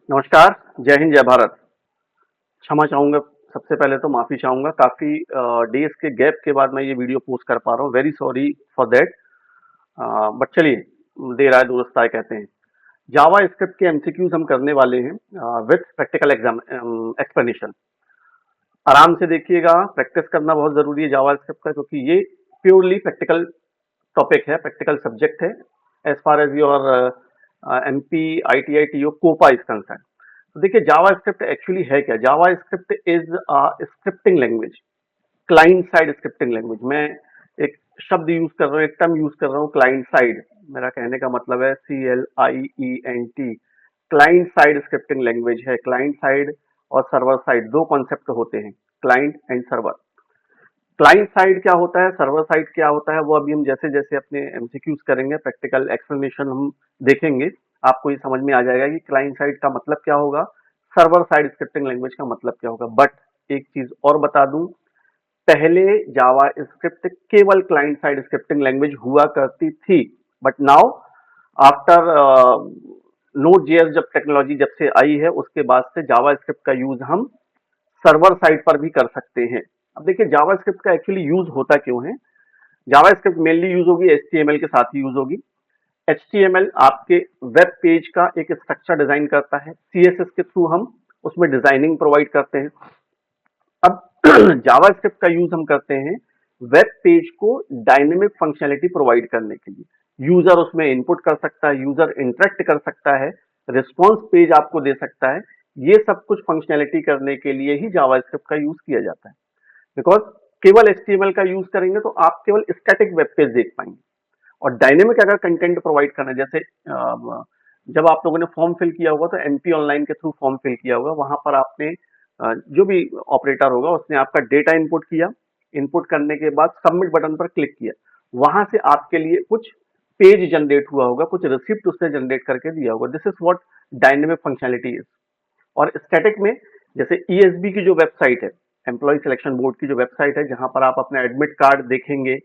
नमस्कार, जय हिंद, जय भारत। क्षमा चाहूँगा, सबसे पहले तो माफ़ी चाहूँगा, काफ़ी डेज़ के गैप के बाद मैं ये वीडियो पोस्ट कर पा रहा हूँ, very sorry for that. But चलिए, देर आए दुरुस्त आए कहते हैं। जावा स्क्रिप्ट के एमसीक्यूज़ हम करने वाले हैं विथ प्रैक्टिकल एक्सप्लेनेशन। आराम से देखिएगा, प्रैक्टिस करना बहुत ज़रूरी है जावा स्क्रिप्ट का, क्योंकि ये प्योरली प्रैक्टिकल टॉपिक है, प्रैक्टिकल सब्जेक्ट है, as far as your MP, ITI, TO, COPA is concern. तो देखिए, जावा स्क्रिप्ट एक्चुअली है क्या? Java script is scripting language, client side scripting language. मैं एक शब्द यूज कर रहा हूँ, एक टर्म यूज कर रहा हूँ, क्लाइंट साइड। मेरा कहने का मतलब है CLIENT, client side scripting language है। क्लाइंट साइड और सर्वर साइड दो कॉन्सेप्ट होते हैं, client and server. Client side क्या होता है, सर्वर साइड क्या होता है, वो अभी हम जैसे जैसे अपने एमसीक्यूज करेंगे, प्रैक्टिकल एक्सप्लेनेशन हम देखेंगे, आपको ये समझ में आ जाएगा कि क्लाइंट साइड का मतलब क्या होगा, सर्वर साइड स्क्रिप्टिंग लैंग्वेज का मतलब क्या होगा। बट एक चीज और बता दूं, पहले जावा स्क्रिप्ट केवल क्लाइंट साइड स्क्रिप्टिंग लैंग्वेज हुआ करती थी, but now after node JS जब टेक्नोलॉजी जब से आई है, उसके बाद से जावा स्क्रिप्ट का यूज हम सर्वर साइड पर भी कर सकते हैं। अब देखिए, जावा स्क्रिप्ट का एक्चुअली यूज होता क्यों है। जावा स्क्रिप्ट मेनली यूज होगी एचटीएमएल के साथ ही यूज होगी। एचटीएमएल आपके वेब पेज का एक स्ट्रक्चर डिजाइन करता है, सीएसएस के थ्रू हम उसमें डिजाइनिंग प्रोवाइड करते हैं। अब जावा स्क्रिप्ट का यूज हम करते हैं वेब पेज को डायनेमिक फंक्शनलिटी प्रोवाइड करने के लिए। यूजर उसमें इनपुट कर सकता है, यूजर इंटरेक्ट कर सकता है, रिस्पॉन्स पेज आपको दे सकता है। ये सब कुछ फंक्शनलिटी करने के लिए ही जावा स्क्रिप्ट का यूज किया जाता है। बिकॉज केवल एचटीएमएल का यूज करेंगे तो आप केवल स्टैटिक वेब पेज देख पाएंगे, और डायनेमिक अगर कंटेंट प्रोवाइड करना, जैसे जब आप लोगों ने फॉर्म फिल किया होगा तो एमपी ऑनलाइन के थ्रू फॉर्म फिल किया होगा, वहां पर आपने जो भी ऑपरेटर होगा उसने आपका डेटा इनपुट किया, इनपुट करने के बाद सबमिट बटन पर क्लिक किया, वहां से आपके लिए कुछ पेज जनरेट हुआ होगा, कुछ रिसिप्ट उसने जनरेट करके दिया होगा। This is what dynamic functionality is. और स्टैटिक में जैसे ईएसबी की जो वेबसाइट है, एम्प्लॉय सिलेक्शन बोर्ड की जो वेबसाइट है, जहां पर आप अपना एडमिट कार्ड देखेंगे,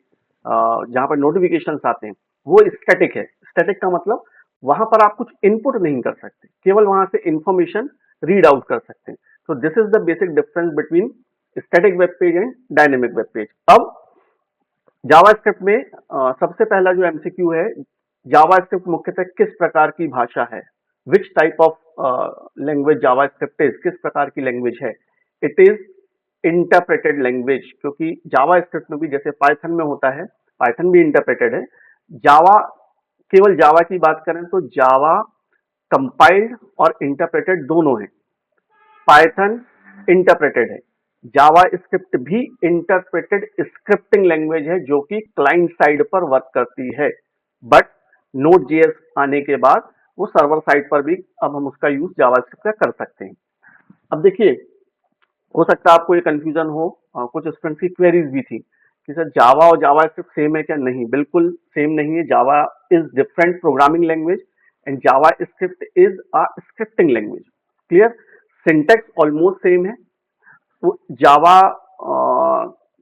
जहां पर नोटिफिकेशन आते हैं, वो स्टैटिक है। स्टैटिक का मतलब वहां पर आप कुछ इनपुट नहीं कर सकते, केवल वहां से इंफॉर्मेशन रीड आउट कर सकते हैं। तो this is the basic difference between static web page and dynamic web page. अब जावा स्क्रिप्ट में सबसे पहला जो एमसीक्यू है, जावा स्क्रिप्ट मुख्यतः किस प्रकार की भाषा है, which type of language Java script is, किस प्रकार की लैंग्वेज है। इट इज इंटरप्रेटेड लैंग्वेज, क्योंकि जावा स्क्रिप्ट में भी जैसे पाइथन में होता है, पाइथन भी इंटरप्रेटेड है। जावा, केवल जावा की बात करें तो जावा कंपाइल्ड और इंटरप्रेटेड दोनों है। पाइथन इंटरप्रेटेड है, जावा स्क्रिप्ट भी इंटरप्रेटेड स्क्रिप्टिंग लैंग्वेज है जो कि क्लाइंट साइड पर वर्क करती है। बट नोड जेएस आने के बाद वो सर्वर साइड पर भी अब हम उसका यूज जावा स्क्रिप्ट का कर सकते हैं। अब देखिए, हो सकता है आपको ये कंफ्यूजन हो, कुछ स्टूडेंट की क्वेरीज भी थी कि सर जावा और जावा स्क्रिप्ट सेम है क्या? नहीं, बिल्कुल सेम नहीं है। Java is different programming language and Java script is a scripting language. Clear? Syntax almost same है। तो जावा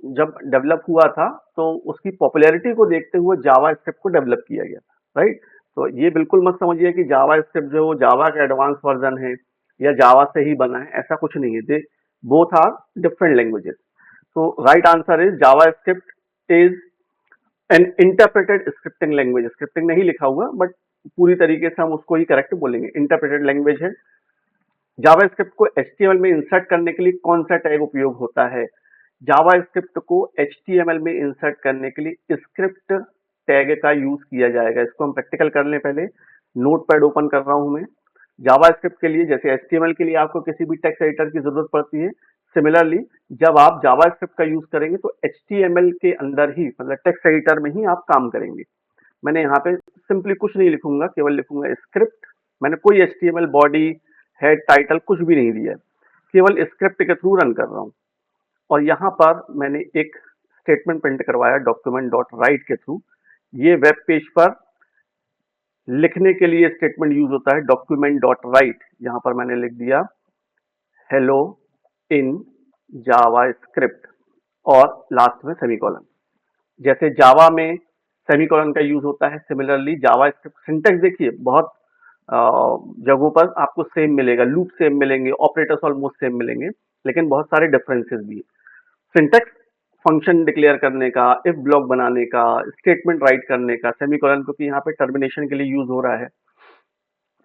जब डेवलप हुआ था तो उसकी पॉपुलैरिटी को देखते हुए जावा स्क्रिप्ट को डेवलप किया गया था, राइट? तो ये बिल्कुल मत समझिए कि जावा स्क्रिप्ट जो जावा का एडवांस वर्जन है या जावा से ही बना है, ऐसा कुछ नहीं है। They both are different languages. तो right answer is Java script is an interpreted scripting language. Scripting नहीं लिखा हुआ, बट पूरी तरीके से हम उसको ही करेक्ट बोलेंगे, इंटरप्रेटेड लैंग्वेज है। जावास्क्रिप्ट को एचटीएमएल में इंसर्ट करने के लिए कौन सा टैग उपयोग होता है? जावास्क्रिप्ट को एचटीएमएल में इंसर्ट करने के लिए स्क्रिप्ट टैग का यूज किया जाएगा। इसको हम प्रैक्टिकल कर लें पहले। नोटपैड ओपन कर रहा हूं मैं। जावास्क्रिप्ट के लिए जैसे एचटीएमएल के लिए आपको किसी भी टेक्स्ट एडिटर की जरूरत पड़ती है, सिमिलरली जब आप जावास्क्रिप्ट का यूज करेंगे तो एचटीएमएल के अंदर ही, मतलब टेक्स्ट एडिटर में ही आप काम करेंगे। मैंने यहाँ पे सिंपली कुछ नहीं लिखूंगा, केवल लिखूंगा स्क्रिप्ट। मैंने कोई एचटीएमएल बॉडी, हेड, टाइटल कुछ भी नहीं दिया है, केवल स्क्रिप्ट के थ्रू रन कर रहा हूँ। और यहाँ पर मैंने एक स्टेटमेंट प्रिंट करवाया डॉक्यूमेंट डॉट राइट के थ्रू। ये वेब पेज पर लिखने के लिए स्टेटमेंट यूज होता है डॉक्यूमेंट डॉट राइट। यहाँ पर मैंने लिख दिया हेलो इन जावा स्क्रिप्ट और लास्ट में सेमीकोलन। जैसे जावा में सेमीकोलन का यूज होता है, सिमिलरली जावा स्क्रिप्ट सिंटेक्स देखिए बहुत जगहों पर आपको सेम मिलेगा, लूप सेम मिलेंगे, ऑपरेटर्स ऑलमोस्ट सेम मिलेंगे, लेकिन बहुत सारे डिफरेंसेस भी है। सिंटैक्स फंक्शन डिक्लेयर करने का, इफ ब्लॉक बनाने का, स्टेटमेंट राइट करने का, सेमीकोलन क्योंकि यहाँ पे टर्मिनेशन के लिए यूज हो रहा है।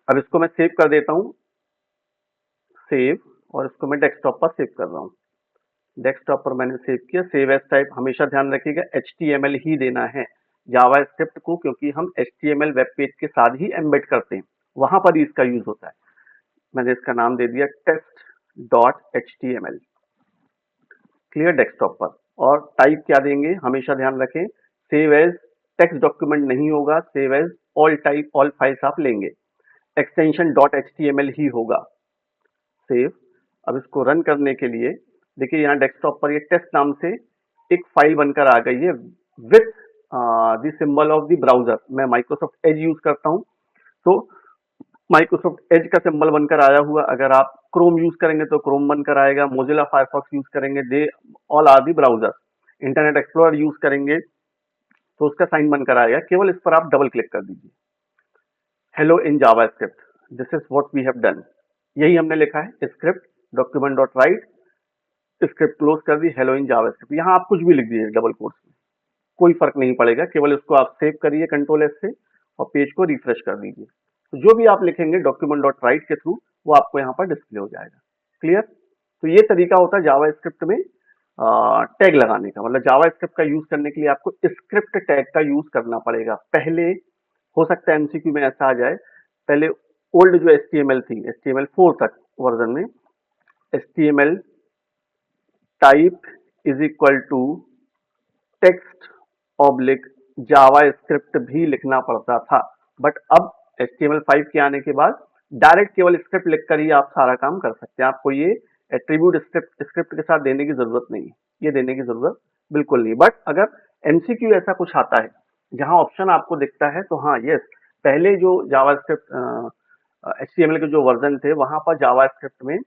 अब इसको मैं सेव कर देता हूँ, सेव, और इसको मैं डेस्कटॉप पर सेव कर रहा हूँ। डेस्कटॉप पर मैंने सेव किया। सेव एज टाइप हमेशा ध्यान रखिएगा HTML ही देना है जावा स्क्रिप्ट को, क्योंकि हम HTML वेब पेज के साथ ही एम्बेड करते हैं, वहां पर ही इसका यूज होता है। मैंने इसका नाम दे दिया test.html। क्लियर डेस्कटॉप पर। और टाइप क्या देंगे हमेशा ध्यान रखें, सेव एज टेक्स्ट डॉक्यूमेंट नहीं होगा, save as all type all files आप लेंगे, एक्सटेंशन .html ही होगा। सेव। अब इसको रन करने के लिए देखिए यहाँ डेस्कटॉप पर ये टेस्ट नाम से एक फाइल बनकर आ गई है with the symbol of the browser. मैं माइक्रोसॉफ्ट एज यूज करता हूँ, तो माइक्रोसॉफ्ट एज का सिंबल बनकर आया हुआ। अगर आप क्रोम यूज करेंगे तो क्रोम बनकर आएगा, मोजिला फायरफॉक्स यूज करेंगे, they all are the browser. Internet Explorer use करेंगे तो उसका साइन बनकर आएगा, केवल इस पर आप डबल क्लिक कर दीजिए। Hello in JavaScript, this is what we have done. यही हमने लिखा है, script document dot write, script close कर दी, हेलो इन जावास्क्रिप्ट। यहाँ आप कुछ भी लिख दीजिए डबल कोट्स में, कोई फर्क नहीं पड़ेगा, केवल इसको आप सेव करिए कंट्रोल एस से और पेज को रिफ्रेश कर दीजिए। तो जो भी आप लिखेंगे डॉक्यूमेंट डॉट राइट के थ्रू वो आपको यहाँ पर डिस्प्ले हो जाएगा। क्लियर। तो ये तरीका होता है जावा स्क्रिप्ट में टैग लगाने का, मतलब जावा स्क्रिप्ट का यूज करने के लिए आपको स्क्रिप्ट टैग का यूज करना पड़ेगा। पहले हो सकता है एमसीक्यू में ऐसा आ जाए, पहले ओल्ड जो HTML थी, HTML4 तक वर्जन में HTML type is equal to text oblique JavaScript भी लिखना पड़ता था। बट अब HTML5 के आने के बाद डायरेक्ट केवल स्क्रिप्ट लिखकर ही आप सारा काम कर सकते हैं। आपको ये एट्रीब्यूट स्क्रिप्ट के साथ देने की जरूरत नहीं है, ये देने की जरूरत बिल्कुल नहीं। बट अगर एमसीक्यू ऐसा कुछ आता है जहां ऑप्शन आपको दिखता है, तो हाँ यस, पहले जो जावा स्क्रिप्ट HTML के जो वर्जन थे वहां पर जावा स्क्रिप्ट में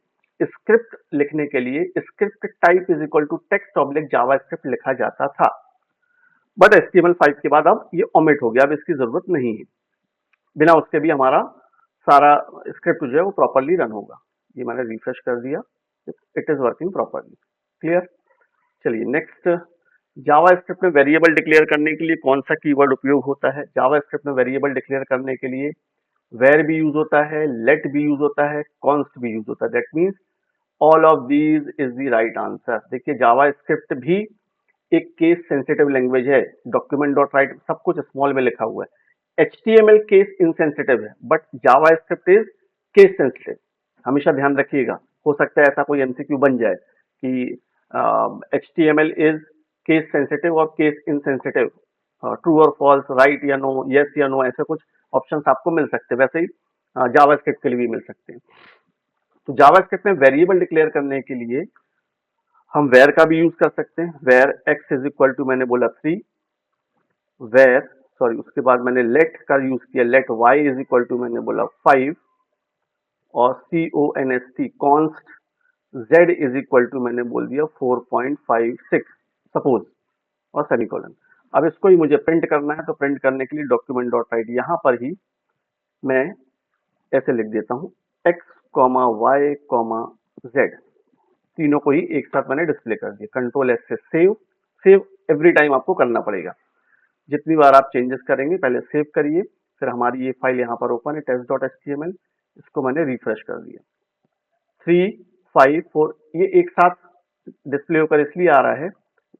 स्क्रिप्ट लिखने के लिए script type is equal to text oblique JavaScript लिखा जाता था। बट HTML5 के बाद अब ये ओमिट हो गया, अब इसकी जरूरत नहीं है। बिना उसके भी हमारा सारा स्क्रिप्ट जो है वो प्रॉपरली रन होगा। ये मैंने रिफ्रेश कर दिया, it is working properly. Clear. चलिए नेक्स्ट, जावा स्क्रिप्ट में वेरिएबल डिक्लेयर करने के लिए कौन सा कीवर्ड उपयोग होता है। जावा स्क्रिप्ट में वेरिएबल डिक्लेयर करने के लिए वेर भी यूज होता है, लेट भी यूज होता है, कॉन्स्ट भी यूज होता है। That means all of these is the right answer. देखिए जावा स्क्रिप्ट भी एक केस सेंसिटिव लैंग्वेज है, डॉक्यूमेंट डॉट राइट सब कुछ स्मॉल में लिखा हुआ है। HTML केस इनसेंसिटिव है, but Java script is case sensitive. हमेशा ध्यान रखिएगा, हो सकता है ऐसा कोई MCQ बन जाए कि HTML इज केस सेंसिटिव और केस इनसेंसिटिव, ट्रू और फॉल्स, राइट या नो, यस या नो, ऐसे कुछ ऑप्शंस आपको मिल सकते हैं। वैसे ही जावा स्क्रिप्ट के लिए भी मिल सकते हैं। तो जावा स्क्रिप्ट में वेरिएबल डिक्लेयर करने के लिए हम वेर का भी यूज कर सकते हैं। Var x is equal to मैंने बोला 3, वेर सॉरी उसके बाद मैंने लेट का यूज किया, let y is equal to मैंने बोला 5, और CONST const z is equal to मैंने बोल दिया 4.56 सपोज, और सेमीकोलन। अब इसको ही मुझे प्रिंट करना है, तो प्रिंट करने के लिए डॉक्यूमेंट डॉट राइट यहाँ पर ही मैं ऐसे लिख देता हूँ x, y, z, तीनों को ही एक साथ मैंने डिस्प्ले कर दिया। कंट्रोल एस से सेव। सेव एवरी टाइम आपको करना पड़ेगा, जितनी बार आप चेंजेस करेंगे पहले सेव करिए। फिर हमारी ये फाइल यहाँ पर ओपन है test.html, इसको मैंने रिफ्रेश कर दिया। 3, 5, 4 ये एक साथ डिस्प्ले होकर इसलिए आ रहा है,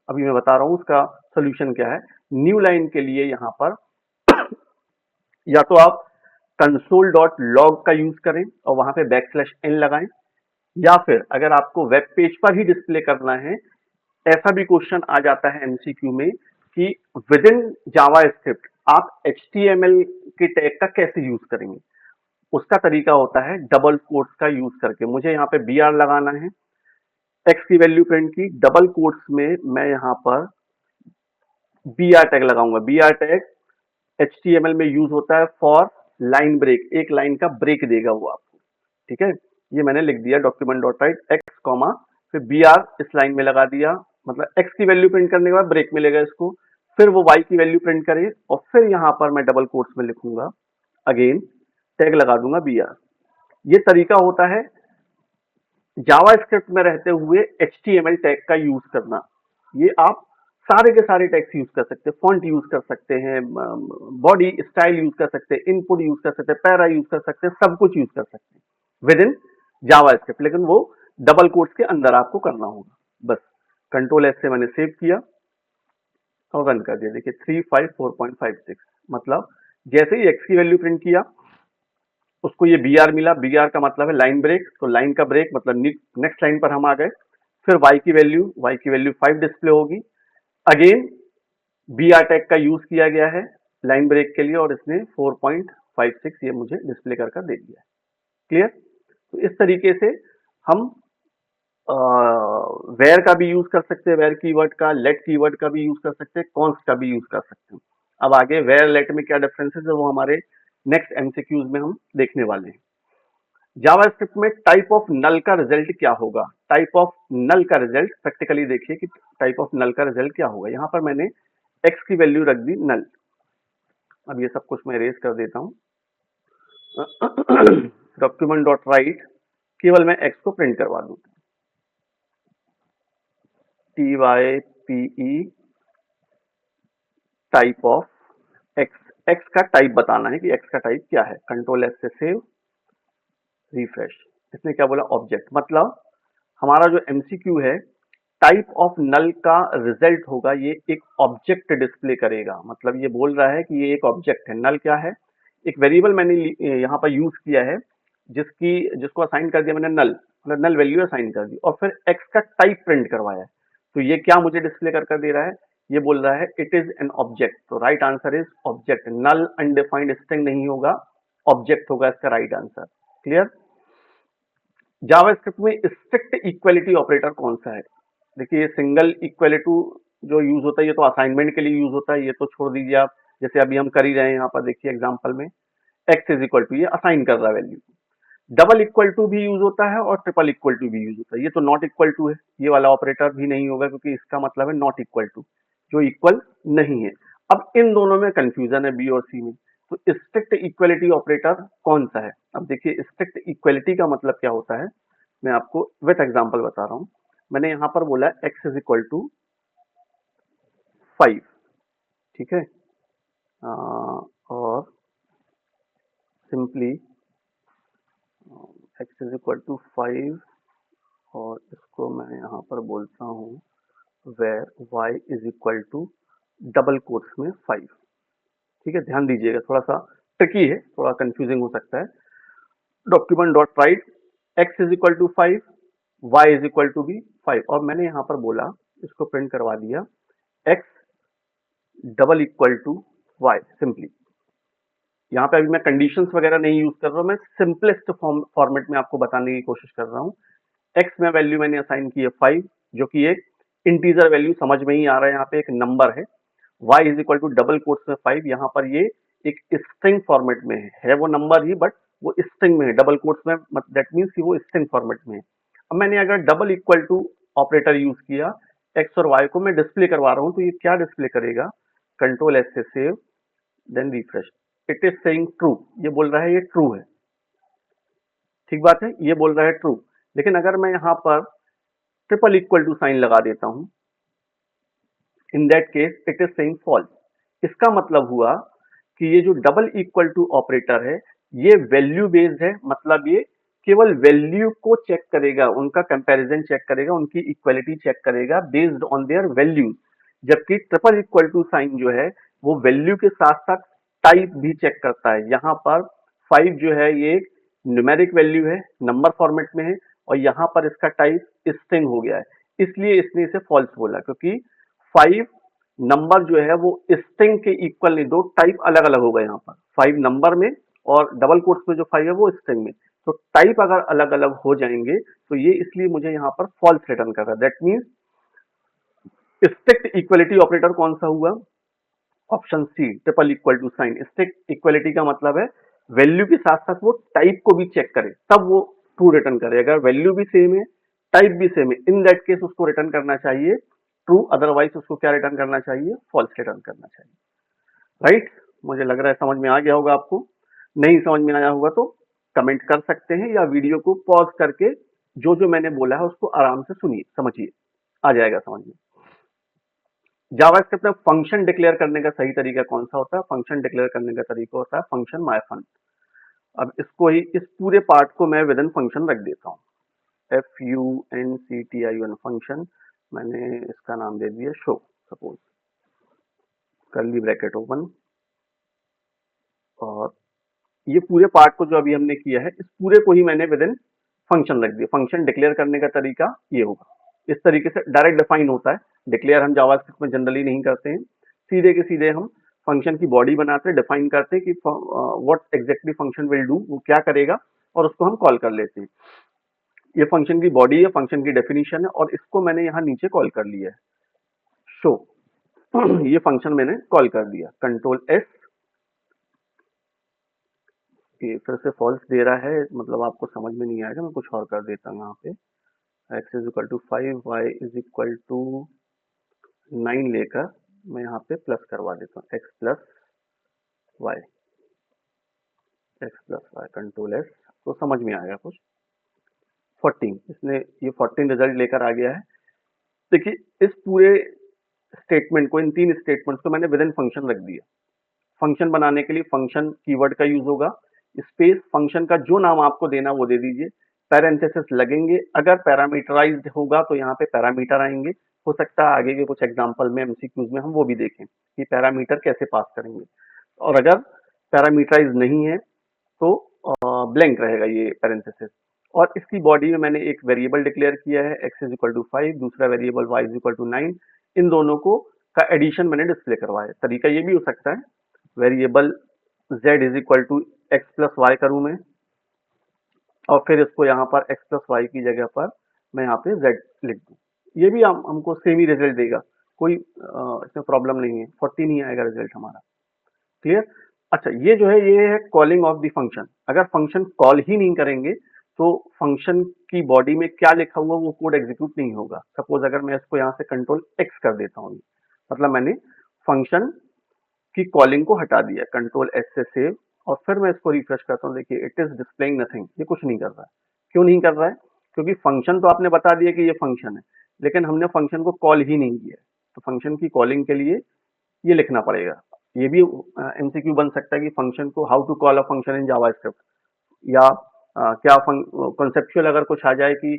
अभी मैं बता रहा हूँ उसका सोल्यूशन क्या है। न्यू लाइन के लिए यहाँ पर या तो आप console.log का यूज करें और वहां पे \n लगाएं, या फिर अगर आपको वेब पेज पर ही डिस्प्ले करना है, ऐसा भी क्वेश्चन आ जाता है MCQ में कि विद इन जावा स्क्रिप्ट आप HTML के टैग का कैसे यूज करेंगे। उसका तरीका होता है डबल कोट्स का यूज करके। मुझे यहाँ पे BR लगाना है, x की वैल्यू प्रिंट की, डबल कोट्स में मैं यहाँ पर BR टैग लगाऊंगा। BR टैग HTML में यूज होता है फॉर लाइन ब्रेक, एक लाइन का ब्रेक देगा वो आपको। ठीक है, ये मैंने लिख दिया document dot write x comma, फिर BR इस लाइन में लगा दिया, मतलब x की वैल्यू प्रिंट करने के बाद ब्रेक मिलेगा इसको, फिर वो y की वैल्यू प्रिंट करे और फिर यहाँ पर मैं डबल कोट्स में लिखूंगा अगेन टैग लगा दूंगा br। ये तरीका होता है जावास्क्रिप्ट में रहते हुए HTML टैग का यूज करना। ये आप सारे के सारे टैग्स यूज कर सकते हैं, फॉन्ट यूज कर सकते हैं, बॉडी स्टाइल यूज कर सकते हैं, इनपुट यूज कर सकते हैं, पैरा यूज कर सकते हैं, सब कुछ यूज कर सकते हैं विद इन जावास्क्रिप्ट, लेकिन वो डबल कोट्स के अंदर आपको करना होगा। बस कंट्रोल एस से मैंने सेव किया और रन कर दिया। देखिए 354.56 मतलब जैसे ही एक्स की वैल्यू प्रिंट किया उसको ये बी आर मिला। बी आर का मतलब है लाइन ब्रेक, तो लाइन का ब्रेक मतलब नेक्स्ट लाइन पर हम आ गए। फिर वाई की वैल्यू 5 डिस्प्ले होगी। अगेन बी आर टैग का यूज किया गया है लाइन ब्रेक के लिए और इसने 4.56 ये मुझे डिस्प्ले कर दे दिया है। क्लियर? तो इस तरीके से हम वेयर का भी यूज कर सकते हैं, वेयर कीवर्ड का, लेट कीवर्ड का भी यूज कर सकते हैं, कॉन्स्ट का भी यूज कर सकते हैं। अब आगे वेयर लेट में क्या डिफरेंसेस है वो हमारे नेक्स्ट एमसीक्यूज में हम देखने वाले हैं। जावास्क्रिप्ट में टाइप ऑफ नल का रिजल्ट क्या होगा? टाइप ऑफ नल का रिजल्ट प्रैक्टिकली देखिए कि टाइप ऑफ नल का रिजल्ट क्या होगा। यहां पर मैंने एक्स की वैल्यू रख दी नल। अब ये सब कुछ मैं इरेज कर देता हूं। डॉक्यूमेंट डॉट राइट केवल मैं एक्स को प्रिंट करवा दूं। TYPE type of x. X का टाइप बताना है कि एक्स का टाइप क्या है। कंट्रोल एस से सेव, रिफ्रेश। इसने क्या बोला? ऑब्जेक्ट। मतलब हमारा जो एमसीक्यू है टाइप ऑफ नल का रिजल्ट होगा ये एक ऑब्जेक्ट डिस्प्ले करेगा। मतलब ये बोल रहा है कि ये एक ऑब्जेक्ट है। नल क्या है? एक वेरिएबल मैंने यहाँ पर यूज किया है जिसको असाइन कर दिया मैंने नल, मतलब नल वैल्यू असाइन कर दी और फिर एक्स का टाइप प्रिंट करवाया है। तो ये क्या मुझे डिस्प्ले कर दे रहा है? ये बोल रहा है इट इज एन ऑब्जेक्ट। तो right answer is object. Null undefined string नहीं होगा, ऑब्जेक्ट होगा इसका राइट आंसर। क्लियर? जावास्क्रिप्ट में स्ट्रिक्ट इक्वलिटी ऑपरेटर कौन सा है? देखिए सिंगल इक्वल टू जो यूज होता है ये तो असाइनमेंट के लिए यूज होता है, ये तो छोड़ दीजिए आप। जैसे अभी हम कर ही रहे हैं यहाँ पर, देखिए एग्जांपल में एक्स इज इक्वल टू ये असाइन कर रहा है वैल्यू। डबल इक्वल टू भी यूज होता है और ट्रिपल इक्वल टू भी यूज होता है। ये तो नॉट इक्वल टू है, ये वाला ऑपरेटर भी नहीं होगा क्योंकि इसका मतलब है नॉट इक्वल टू, जो इक्वल नहीं है। अब इन दोनों में कंफ्यूजन है बी और सी में। तो स्ट्रिक्ट इक्वलिटी ऑपरेटर कौन सा है? अब देखिए स्ट्रिक्ट इक्वलिटी का मतलब क्या होता है मैं आपको विथ एग्जांपल बता रहा हूं। मैंने यहां पर बोला एक्स इज इक्वल टू 5, ठीक है। और simply x is equal to 5 और इसको मैं यहाँ पर बोलता हूँ var y is equal to double quotes में 5। ठीक है, ध्यान दीजिएगा, थोड़ा सा ट्रिकी है, थोड़ा कंफ्यूजिंग हो सकता है। Document dot write x is equal to 5, y is equal to भी 5 और मैंने यहाँ पर बोला, इसको प्रिंट करवा दिया x double equal to y. Simply यहाँ पे अभी मैं कंडीशंस वगैरह नहीं यूज कर रहा हूँ, मैं सिंपलेस्ट फॉर्मेट में आपको बताने की कोशिश कर रहा हूँ। एक्स में वैल्यू मैंने असाइन की है 5 जो कि एक इंटीजर वैल्यू समझ में ही आ रहा है, यहाँ पे एक नंबर है। y is equal to double quotes में 5, यहाँ पर ये एक स्ट्रिंग फॉर्मेट में है वो नंबर ही बट वो स्ट्रिंग में है डबल कोट्स में, दैट मीन्स कि वो स्ट्रिंग फॉर्मेट में है। अब मैंने अगर double equal to operator use किया एक्स और वाई को मैं डिस्प्ले करवा रहा हूँ तो ये क्या डिस्प्ले करेगा? कंट्रोल एस से save then refresh. It is saying true, ये बोल रहा है ये ट्रू है। ठीक बात है, ये बोल रहा है ट्रू। लेकिन अगर मैं यहाँ पर ट्रिपल इक्वल टू साइन लगा देता हूं, in that case it is saying false. इसका मतलब हुआ कि ये जो डबल इक्वल टू ऑपरेटर है ये वैल्यू बेस्ड है, मतलब ये केवल वैल्यू को चेक करेगा, उनका कंपैरिजन चेक करेगा, उनकी इक्वलिटी चेक करेगा बेस्ड ऑन देयर वैल्यूज। जबकि ट्रिपल इक्वल टू साइन जो है वो वैल्यू के साथ साथ टाइप भी चेक करता है। यहाँ पर 5 जो है ये एक न्यूमेरिक वैल्यू है, नंबर फॉर्मेट में है और यहाँ पर इसका टाइप स्ट्रिंग हो गया है, इसलिए इसने इसे फॉल्स बोला क्योंकि 5 नंबर जो है वो स्ट्रिंग के इक्वल नहीं, दो टाइप अलग अलग होगा। यहाँ पर 5 नंबर में और डबल कोट्स में जो 5 है वो स्ट्रिंग में, तो टाइप अगर अलग अलग हो जाएंगे तो ये इसलिए मुझे यहाँ पर फॉल्स रिटर्न कर रहा है। That means strict equality operator कौन सा हुआ? Option C, triple equal to sign. Strict equality का मतलब है वैल्यू के साथ साथ वो टाइप को भी चेक करे तब वो ट्रू रिटर्न करे। अगर वैल्यू भी सेम है टाइप भी सेम है, इन दैट केस उसको रिटर्न करना चाहिए ट्रू, अदरवाइज उसको क्या रिटर्न करना चाहिए? फॉल्स रिटर्न करना चाहिए। राइट? मुझे लग रहा है समझ में आ गया होगा आपको। नहीं समझ में आया होगा तो कमेंट कर सकते हैं या वीडियो को पॉज करके जो जो मैंने बोला है उसको आराम से सुनिए, समझिए, आ जाएगा समझ में। जावास्क्रिप्ट में फंक्शन डिक्लेयर करने का सही तरीका कौन सा होता है? फंक्शन डिक्लेयर करने का तरीका होता है फंक्शन मायफन। अब इसको ही, इस पूरे पार्ट को मैं विद इन फंक्शन रख देता हूँ, FUNCTION फंक्शन। मैंने इसका नाम दे दिया show, suppose, curly bracket open, और ये पूरे पार्ट को जो अभी हमने किया है इस पूरे को ही मैंने विद इन फंक्शन रख दिया। फंक्शन डिक्लेयर करने का तरीका ये होगा, इस तरीके से डायरेक्ट डिफाइन होता है। डिक्लेयर हम जावास्क्रिप्ट में जनरली नहीं करते हैं, सीधे के सीधे हम फंक्शन की बॉडी बनाते हैं, डिफाइन करते हैं कि what exactly function will do, वो क्या करेगा, और उसको हम कॉल कर लेते हैं। ये फंक्शन की बॉडी है, फंक्शन की डेफिनेशन है, और इसको मैंने यहाँ नीचे कॉल कर लिया है, शो। ये फंक्शन मैंने कॉल कर दिया, कंट्रोल एस। ये फिर से फॉल्स दे रहा है, मतलब आपको समझ में नहीं आएगा, मैं कुछ और कर देता हूँ यहाँ पे। x is equal to 5, y is equal to 9 लेकर मैं यहाँ पे प्लस करवा देता हूँ, x plus y, control S, तो समझ में आएगा कुछ। 14, इसने ये 14 रिजल्ट लेकर आ गया है। देखिए इस पूरे स्टेटमेंट को, इन 3 स्टेटमेंट्स को मैंने विद इन फंक्शन रख दिया। फंक्शन बनाने के लिए फंक्शन कीवर्ड का यूज होगा, स्पेस, फंक्शन का जो नाम आपको देना वो दे दीजिए, पैरेंथेसिस लगेंगे, अगर पैरामीटराइज्ड होगा तो यहाँ पे पैरामीटर आएंगे। हो सकता है आगे के कुछ एग्जांपल में, एमसीक्यूज में हम वो भी देखें कि पैरामीटर कैसे पास करेंगे, और अगर पैरामीटराइज नहीं है तो ब्लैंक रहेगा ये पैरेंथेसिस। और इसकी बॉडी में मैंने एक वेरिएबल डिक्लेयर किया है, x इज इक्वल टू 5, दूसरा variable y is equal to 9। इन दोनों को का एडिशन मैंने डिस्प्ले करवाया। तरीका ये भी हो सकता है, variable z is equal to x plus y करूँ मैं, और फिर इसको यहाँ पर x प्लस वाई की जगह पर मैं यहाँ पे z लिख दूँ, ये भी हमको सेम ही रिजल्ट देगा, कोई इसमें प्रॉब्लम नहीं है, 14 ही आएगा रिजल्ट हमारा। क्लियर? अच्छा, ये जो है ये है कॉलिंग ऑफ द फंक्शन। अगर फंक्शन कॉल ही नहीं करेंगे तो फंक्शन की बॉडी में क्या लिखा हुआ वो कोड एग्जीक्यूट नहीं होगा। सपोज अगर मैं इसको यहाँ से कंट्रोल एक्स कर देता हूँ, मतलब मैंने फंक्शन की कॉलिंग को हटा दिया, कंट्रोल एस से सेव, और फिर मैं इसको रिफ्रेश करता हूँ। देखिए इट इज डिस्प्लेइंग नथिंग, ये कुछ नहीं कर रहा है। क्यों नहीं कर रहा है? क्योंकि फंक्शन तो आपने बता दिया कि ये फंक्शन है, लेकिन हमने फंक्शन को कॉल ही नहीं किया। तो फंक्शन की कॉलिंग के लिए ये लिखना पड़ेगा। ये भी एमसीक्यू बन सकता है कि फंक्शन को, how to call a function in JavaScript, या क्या कॉन्सेप्चुअल अगर कुछ आ जाए कि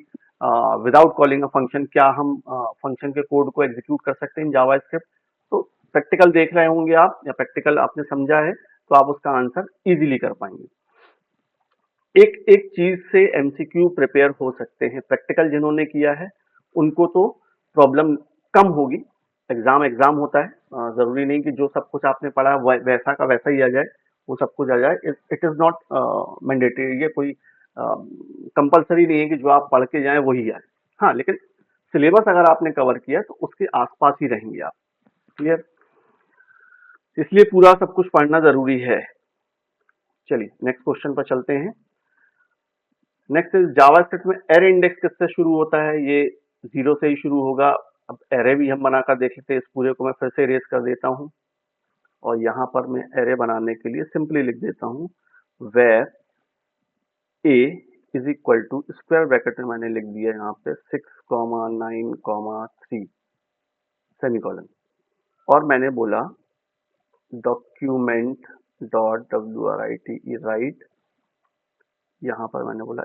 विदाउट कॉलिंग अ फंक्शन क्या हम फंक्शन के कोड को एग्जीक्यूट कर सकते हैं इन जावास्क्रिप्ट। तो प्रैक्टिकल देख रहे होंगे आप, या प्रैक्टिकल आपने समझा है तो आप उसका आंसर इजीली कर पाएंगे। एक एक चीज से एमसीक्यू प्रिपेयर हो सकते हैं। प्रैक्टिकल जिन्होंने किया है उनको तो प्रॉब्लम कम होगी। एग्जाम एग्जाम होता है, जरूरी नहीं कि जो सब कुछ आपने पढ़ा वैसा का वैसा ही आ जाए, वो सब कुछ आ जाए। इट इज नॉट मैंडेटरी, ये कोई कंपलसरी नहीं है कि जो आप पढ़ के जाए वही आए। हाँ, लेकिन सिलेबस अगर आपने कवर किया तो उसके आसपास ही रहेंगे आप। क्लियर? इसलिए पूरा सब कुछ पढ़ना जरूरी है। चलिए नेक्स्ट क्वेश्चन पर चलते हैं। नेक्स्ट इज जावास्क्रिप्ट में एरे इंडेक्स किससे शुरू होता है? ये 0 से ही शुरू होगा। अब एरे भी हम बनाकर देख लेते हैं। इस पूरे को मैं फिर से इरेज कर देता हूँ, और यहाँ पर मैं एरे बनाने के लिए सिंपली लिख देता हूँ var a is equal to, square bracket में मैंने लिख दिया यहाँ पे 6,9,3 सेमीकोलन, और मैंने बोला डॉक्यूमेंट डॉट write, यहाँ पर मैंने बोला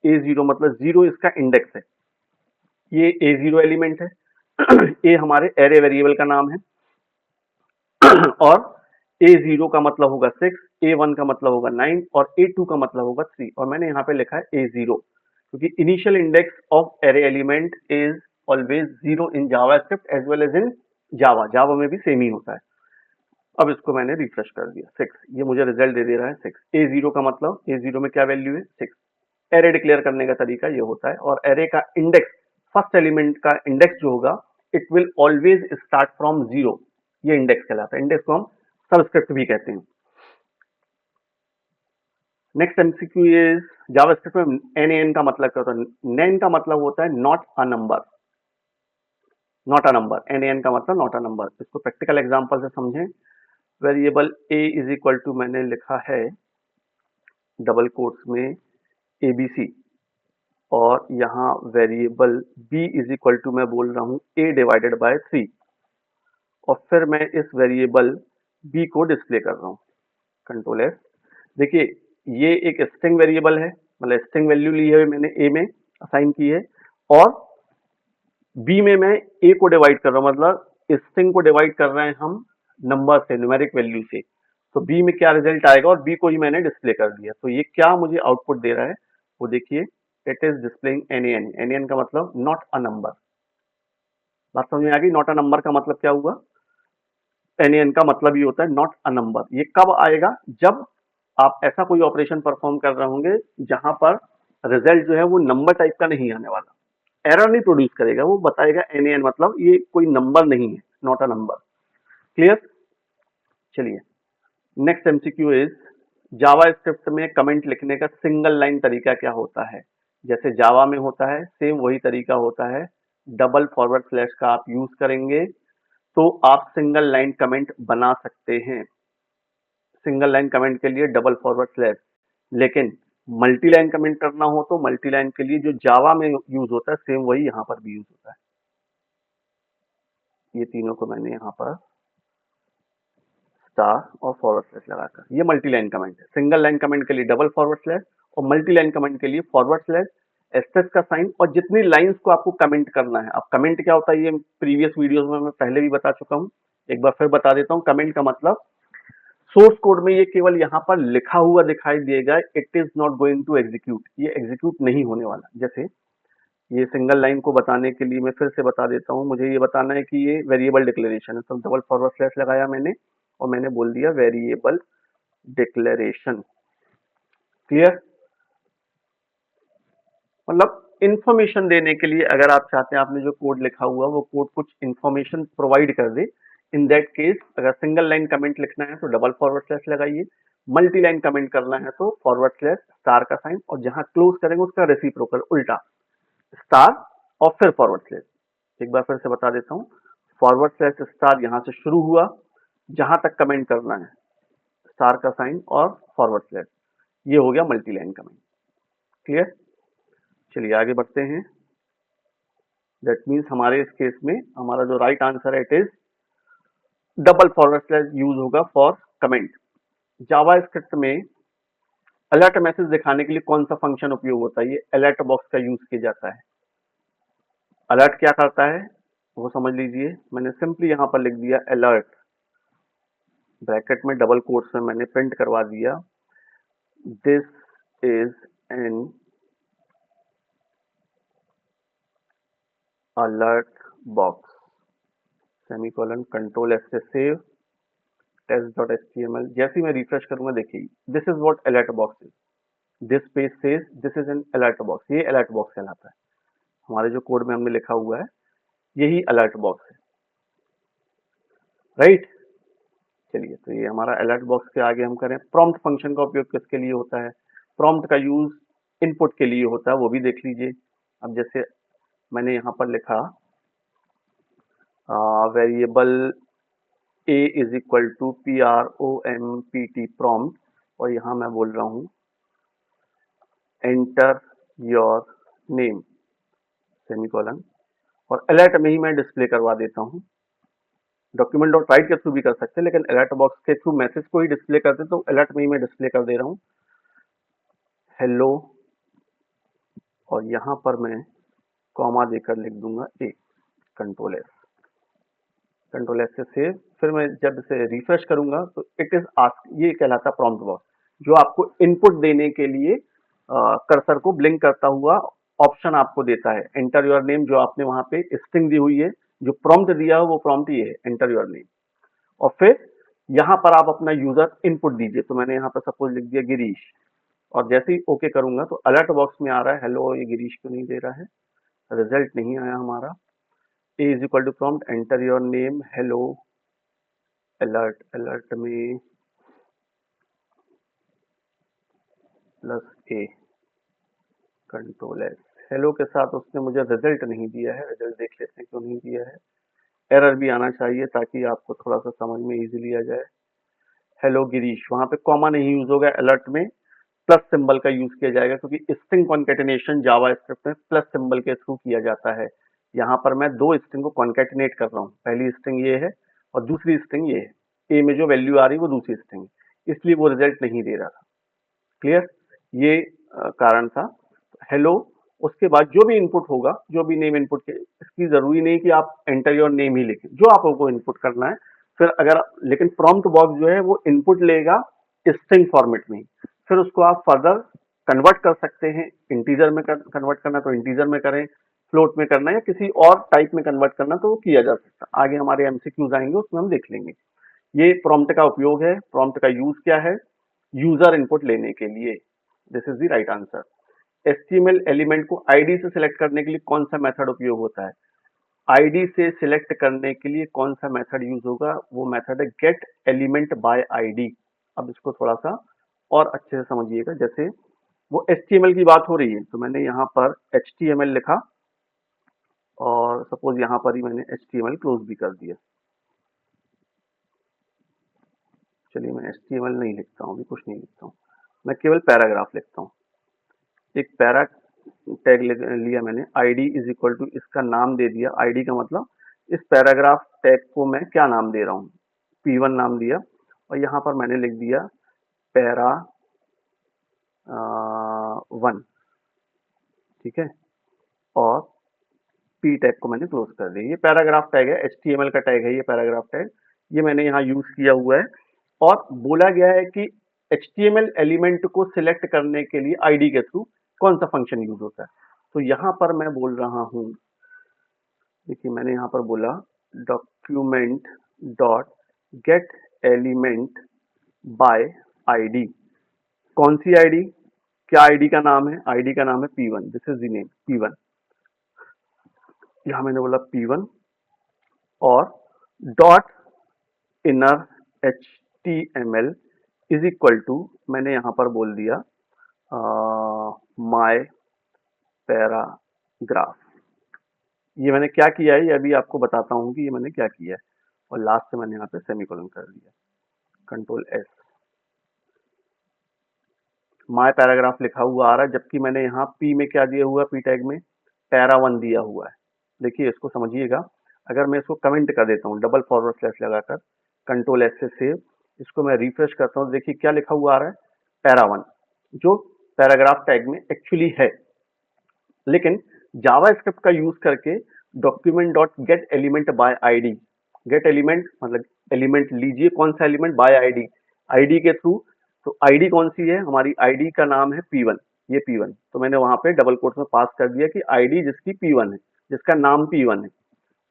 A0 मतलब 0 इसका इंडेक्स है, ये A0 एलिमेंट है। ए हमारे एरे वेरिएबल का नाम है, और A0 का मतलब होगा 6, A1 का मतलब होगा 9, और A2 का मतलब होगा 3, और मैंने यहाँ पे लिखा है A0 क्योंकि initial index of array element is always 0 in JavaScript as well as in Java में भी सेम ही होता है। अब इसको मैंने रिफ्रेश कर दिया 6, ये मुझे रिजल्ट दे रहा है 6। A0 का मतलब, A0 में क्या वैल्यू है? 6। एरे डिक्लेयर करने का तरीका ये होता है, और एरे का इंडेक्स, फर्स्ट एलिमेंट का इंडेक्स जो होगा, it will always start from 0, ये इंडेक्स कहलाता है। इंडेक्स को हम सबस्क्रिप्ट भी कहते हैं। नेक्स्ट एमसीक्यू इज, जावास्क्रिप्ट में एन का मतलब क्या होता है? नैन का मतलब होता है not a number, not a number. N का मतलब नॉट अ नंबर। इसको प्रैक्टिकल एग्जांपल से समझें। Variable a is equal to मैंने लिखा है डबल कोट्स में ABC, और यहाँ variable b is equal to मैं बोल रहा हूँ a डिवाइडेड बाय 3, और फिर मैं इस वेरिएबल b को डिस्प्ले कर रहा हूँ कंट्रोल एस। देखिए ये एक स्ट्रिंग वेरिएबल है, मतलब स्ट्रिंग वैल्यू ली है मैंने a में असाइन की है, और b में मैं a को डिवाइड कर रहा हूँ, मतलब स्ट्रिंग को डिवाइड कर रहे हैं हम नंबर से, न्यूमेरिक वैल्यू से। तो b में क्या रिजल्ट आएगा, और b को ही मैंने डिस्प्ले कर दिया। तो ये क्या मुझे आउटपुट दे रहा है वो देखिए, it is displaying NaN। NaN का मतलब नॉट अ नंबर। बात समझ में आ गई? नॉट अ नंबर का मतलब क्या हुआ? NaN का मतलब ये होता है नॉट अ नंबर। ये कब आएगा? जब आप ऐसा कोई ऑपरेशन परफॉर्म कर रहे होंगे जहां पर रिजल्ट जो है वो नंबर टाइप का नहीं आने वाला, एरर नहीं प्रोड्यूस करेगा, वो बताएगा NaN मतलब ये कोई नंबर नहीं है, नॉट अ नंबर। क्लियर? चलिए next MCQ is, Java script में कमेंट लिखने का सिंगल लाइन तरीका क्या होता है? जैसे जावा में होता है सेम वही तरीका होता है, डबल फॉरवर्ड स्लैश का आप यूज करेंगे तो आप सिंगल लाइन कमेंट बना सकते हैं। सिंगल लाइन कमेंट के लिए डबल फॉरवर्ड स्लैश, लेकिन मल्टी लाइन कमेंट करना हो तो मल्टी लाइन के लिए जो जावा में यूज होता है सेम वही यहाँ पर भी यूज होता है। ये तीनों को मैंने यहाँ पर स्टार और फॉरवर्ड स्लैश लगाकर, ये मल्टी लाइन कमेंट है। सिंगल लाइन कमेंट के लिए डबल फॉरवर्ड स्लैश, और मल्टी लाइन कमेंट के लिए फॉरवर्ड स्लैश, एस्टेरिस्क का साइन, और जितनी लाइंस को आपको कमेंट करना है। अब कमेंट क्या होता है ये प्रीवियस वीडियोस में मैं पहले भी बता चुका हूँ, एक बार फिर बता देता हूँ। कमेंट का मतलब सोर्स कोड में ये केवल यहाँ पर लिखा हुआ दिखाई देगा, it is not going to execute, ये एग्जीक्यूट नहीं होने वाला। जैसे ये सिंगल लाइन को बताने के लिए मैं फिर से बता देता हूँ, मुझे ये बताना है कि ये वेरिएबल डिक्लेरेशन है, तो डबल फॉरवर्ड स्लैश लगाया मैंने और मैंने बोल दिया वेरिएबल डिक्लेरेशन। क्लियर? मतलब इंफॉर्मेशन देने के लिए, अगर आप चाहते हैं आपने जो कोड लिखा हुआ वो कोड कुछ इंफॉर्मेशन प्रोवाइड कर दे, इन दैट केस अगर सिंगल लाइन कमेंट लिखना है तो डबल फॉरवर्ड स्लैश लगाइए, मल्टी लाइन कमेंट करना है तो फॉरवर्ड स्लैश स्टार का साइन, और जहां क्लोज करेंगे उसका रेसिप्रोकल उल्टा, स्टार और फिर फॉरवर्ड स्लैश। एक बार फिर से बता देता हूँ, फॉरवर्ड स्लैश स्टार यहाँ से शुरू हुआ, जहां तक कमेंट करना है स्टार का साइन और फॉरवर्ड स्लैश, ये हो गया मल्टी लाइन कमेंट। क्लियर? चलिए आगे बढ़ते हैं। दैट मीन्स हमारे इस केस में हमारा जो राइट आंसर है it is double forward slash use होगा फॉर कमेंट। जावा स्क्रिप्ट में अलर्ट मैसेज दिखाने के लिए कौन सा फंक्शन उपयोग होता है? ये अलर्ट बॉक्स का यूज किया जाता है। अलर्ट क्या करता है वो समझ लीजिए, मैंने सिंपली यहां पर लिख दिया अलर्ट, ब्रैकेट में डबल कोट्स में मैंने प्रिंट करवा दिया, this is an alert box, semicolon, control S से सेव, test.html। जैसे ही मैं रिफ्रेश करूंगा देखिए this is what alert box is, this page says this is an alert box, ये अलर्ट बॉक्स कहलाता है। हमारे जो कोड में हमने लिखा हुआ है यही अलर्ट बॉक्स है, राइट? चलिए तो ये हमारा अलर्ट बॉक्स के आगे हम करें। प्रॉम्प्ट फंक्शन का उपयोग किसके लिए होता है? प्रॉम्प्ट का यूज इनपुट के लिए होता है, वो भी देख लीजिए। अब जैसे मैंने यहाँ पर लिखा variable a is equal to PROMPT prompt, और यहाँ मैं बोल रहा हूँ एंटर योर नेम सेमीकोलन, और अलर्ट में ही मैं डिस्प्ले करवा देता हूँ। डॉक्यूमेंट डॉट राइट के थ्रू भी कर सकते हैं, लेकिन अलर्ट बॉक्स के थ्रू मैसेज को ही डिस्प्ले करते तो अलर्ट में ही मैं डिस्प्ले कर दे रहा हूँ हेलो, और यहाँ पर मैं कॉमा देकर लिख दूंगा ए, कंट्रोल एस से सेव। फिर मैं जब इसे रिफ्रेश करूंगा तो इट इज आस्क, ये कहलाता है प्रॉम्प्ट बॉक्स, जो आपको इनपुट देने के लिए कर्सर को ब्लिंक करता हुआ ऑप्शन आपको देता है। एंटर योर नेम, जो आपने वहां पे स्ट्रिंग दी हुई है, जो प्रॉम्प्ट दिया है वो प्रॉम्प्ट ये है, एंटर योर नेम, और फिर यहाँ पर आप अपना यूजर इनपुट दीजिए। तो मैंने यहाँ पर सपोज लिख दिया गिरीश, और जैसे ही ओके करूंगा तो अलर्ट बॉक्स में आ रहा है हेलो, ये गिरीश क्यों नहीं दे रहा है, रिजल्ट नहीं आया हमारा। A is equal to prompt enter your name hello, alert, alert में plus A, control S, hello के साथ उसने मुझे रिजल्ट नहीं दिया है, रिजल्ट देख लेते हैं क्यों नहीं दिया है। एरर भी आना चाहिए ताकि आपको थोड़ा सा समझ में इजीली आ जाए। हेलो गिरीश, वहां पे कॉमा नहीं यूज होगा, अलर्ट में प्लस सिंबल का यूज किया जाएगा क्योंकि स्ट्रिंग कॉन्केटिनेशन जावा स्क्रिप्ट में प्लस सिंबल के थ्रू किया जाता है। यहाँ पर मैं दो स्ट्रिंग को कॉन्केटिनेट कर रहा हूँ, पहली स्ट्रिंग ये है और दूसरी स्ट्रिंग ये है। ए में जो वैल्यू आ रही है वो दूसरी स्ट्रिंग है, इसलिए वो रिजल्ट नहीं दे रहा था। क्लियर, ये कारण था। हेलो, उसके बाद जो भी इनपुट होगा, जो भी नेम इनपुट के, इसकी जरूरी नहीं कि आप एंटर योर नेम ही लिखें, जो आपको इनपुट करना है। फिर अगर, लेकिन प्रॉम्प्ट बॉक्स जो है वो इनपुट लेगा स्ट्रिंग फॉर्मेट में, फिर उसको आप फर्दर कन्वर्ट कर सकते हैं। इंटीजर में कन्वर्ट करना तो इंटीजर में करें, फ्लोट में करना या किसी और टाइप में कन्वर्ट करना तो वो किया जा सकता है। आगे हमारे एमसीक्यूज आएंगे, उसमें हम देख लेंगे। ये प्रॉम्प्ट का उपयोग है। प्रॉम्प्ट का यूज क्या है? यूजर इनपुट लेने के लिए। This is the right answer. HTML element को आईडी से सिलेक्ट करने के लिए कौन सा मेथड उपयोग होता है? आईडी से सिलेक्ट करने के लिए कौन सा मेथड यूज होगा? वो मेथड है गेट एलिमेंट बाय आईडी। अब इसको थोड़ा सा और अच्छे से समझिएगा। जैसे वो एचटीएमएल की बात हो रही है तो मैंने यहाँ पर एचटीएमएल लिखा और सपोज यहाँ पर ही मैंने एचटीएमएल क्लोज भी कर दिया। चलिए, मैं एचटीएमएल नहीं लिखता हूँ, अभी कुछ नहीं लिखता हूँ, मैं केवल पैराग्राफ लिखता हूँ। एक पैरा टैग लिया मैंने, आईडी इज इक्वल टू, इसका नाम दे दिया। आईडी का मतलब इस पैराग्राफ टैग को मैं क्या नाम दे रहा हूँ? P1 नाम दिया और यहाँ पर मैंने लिख दिया पैरा 1, ठीक है, और पी टैग को मैंने क्लोज कर दिया। ये पैराग्राफ टैग है, एचटीएमएल का टैग है ये पैराग्राफ टैग, ये मैंने यहाँ यूज किया हुआ है। और बोला गया है कि एचटीएमएल एलिमेंट को सिलेक्ट करने के लिए आईडी के थ्रू कौन सा फंक्शन यूज होता है। तो यहाँ पर मैं बोल रहा हूँ, देखिए मैंने यहाँ पर बोला document dot gate element by ID. कौन सी आईडी? क्या आईडी का नाम है? आईडी का नाम है P1, this is the name P1। यहाँ मैंने बोला P1 और dot inner HTML is equal to, मैंने यहाँ पर बोल दिया माय पैराग्राफ। ये मैंने क्या किया है, ये अभी आपको बताता हूँ कि ये मैंने क्या किया है। और लास्ट से मैंने यहाँ पे सेमीकोलन कर दिया, कंट्रोल S। माय पैराग्राफ लिखा हुआ आ रहा है, जबकि मैंने यहाँ P में क्या दिया हुआ है? P टैग में पैरा 1 दिया हुआ है। देखिए इसको समझिएगा। अगर मैं इसको कमेंट कर देता हूँ डबल फॉरवर्ड स्लैश लगाकर, कंट्रोल S से सेव, इसको मैं रिफ्रेश करता हूँ, देखिए क्या लिखा हुआ आ रहा है? पैरा 1, जो पैराग्राफ टैग में एक्चुअली है। लेकिन जावा स्क्रिप्ट का यूज करके document dot gate element by ID, gate element मतलब एलिमेंट लीजिए, कौन सा एलिमेंट? बाय आईडी, आईडी के थ्रू। तो आईडी कौन सी है? हमारी आईडी का नाम है P1, ये P1। तो मैंने वहां पे डबल कोट्स में पास कर दिया कि आईडी जिसकी P1 है, जिसका नाम P1 है,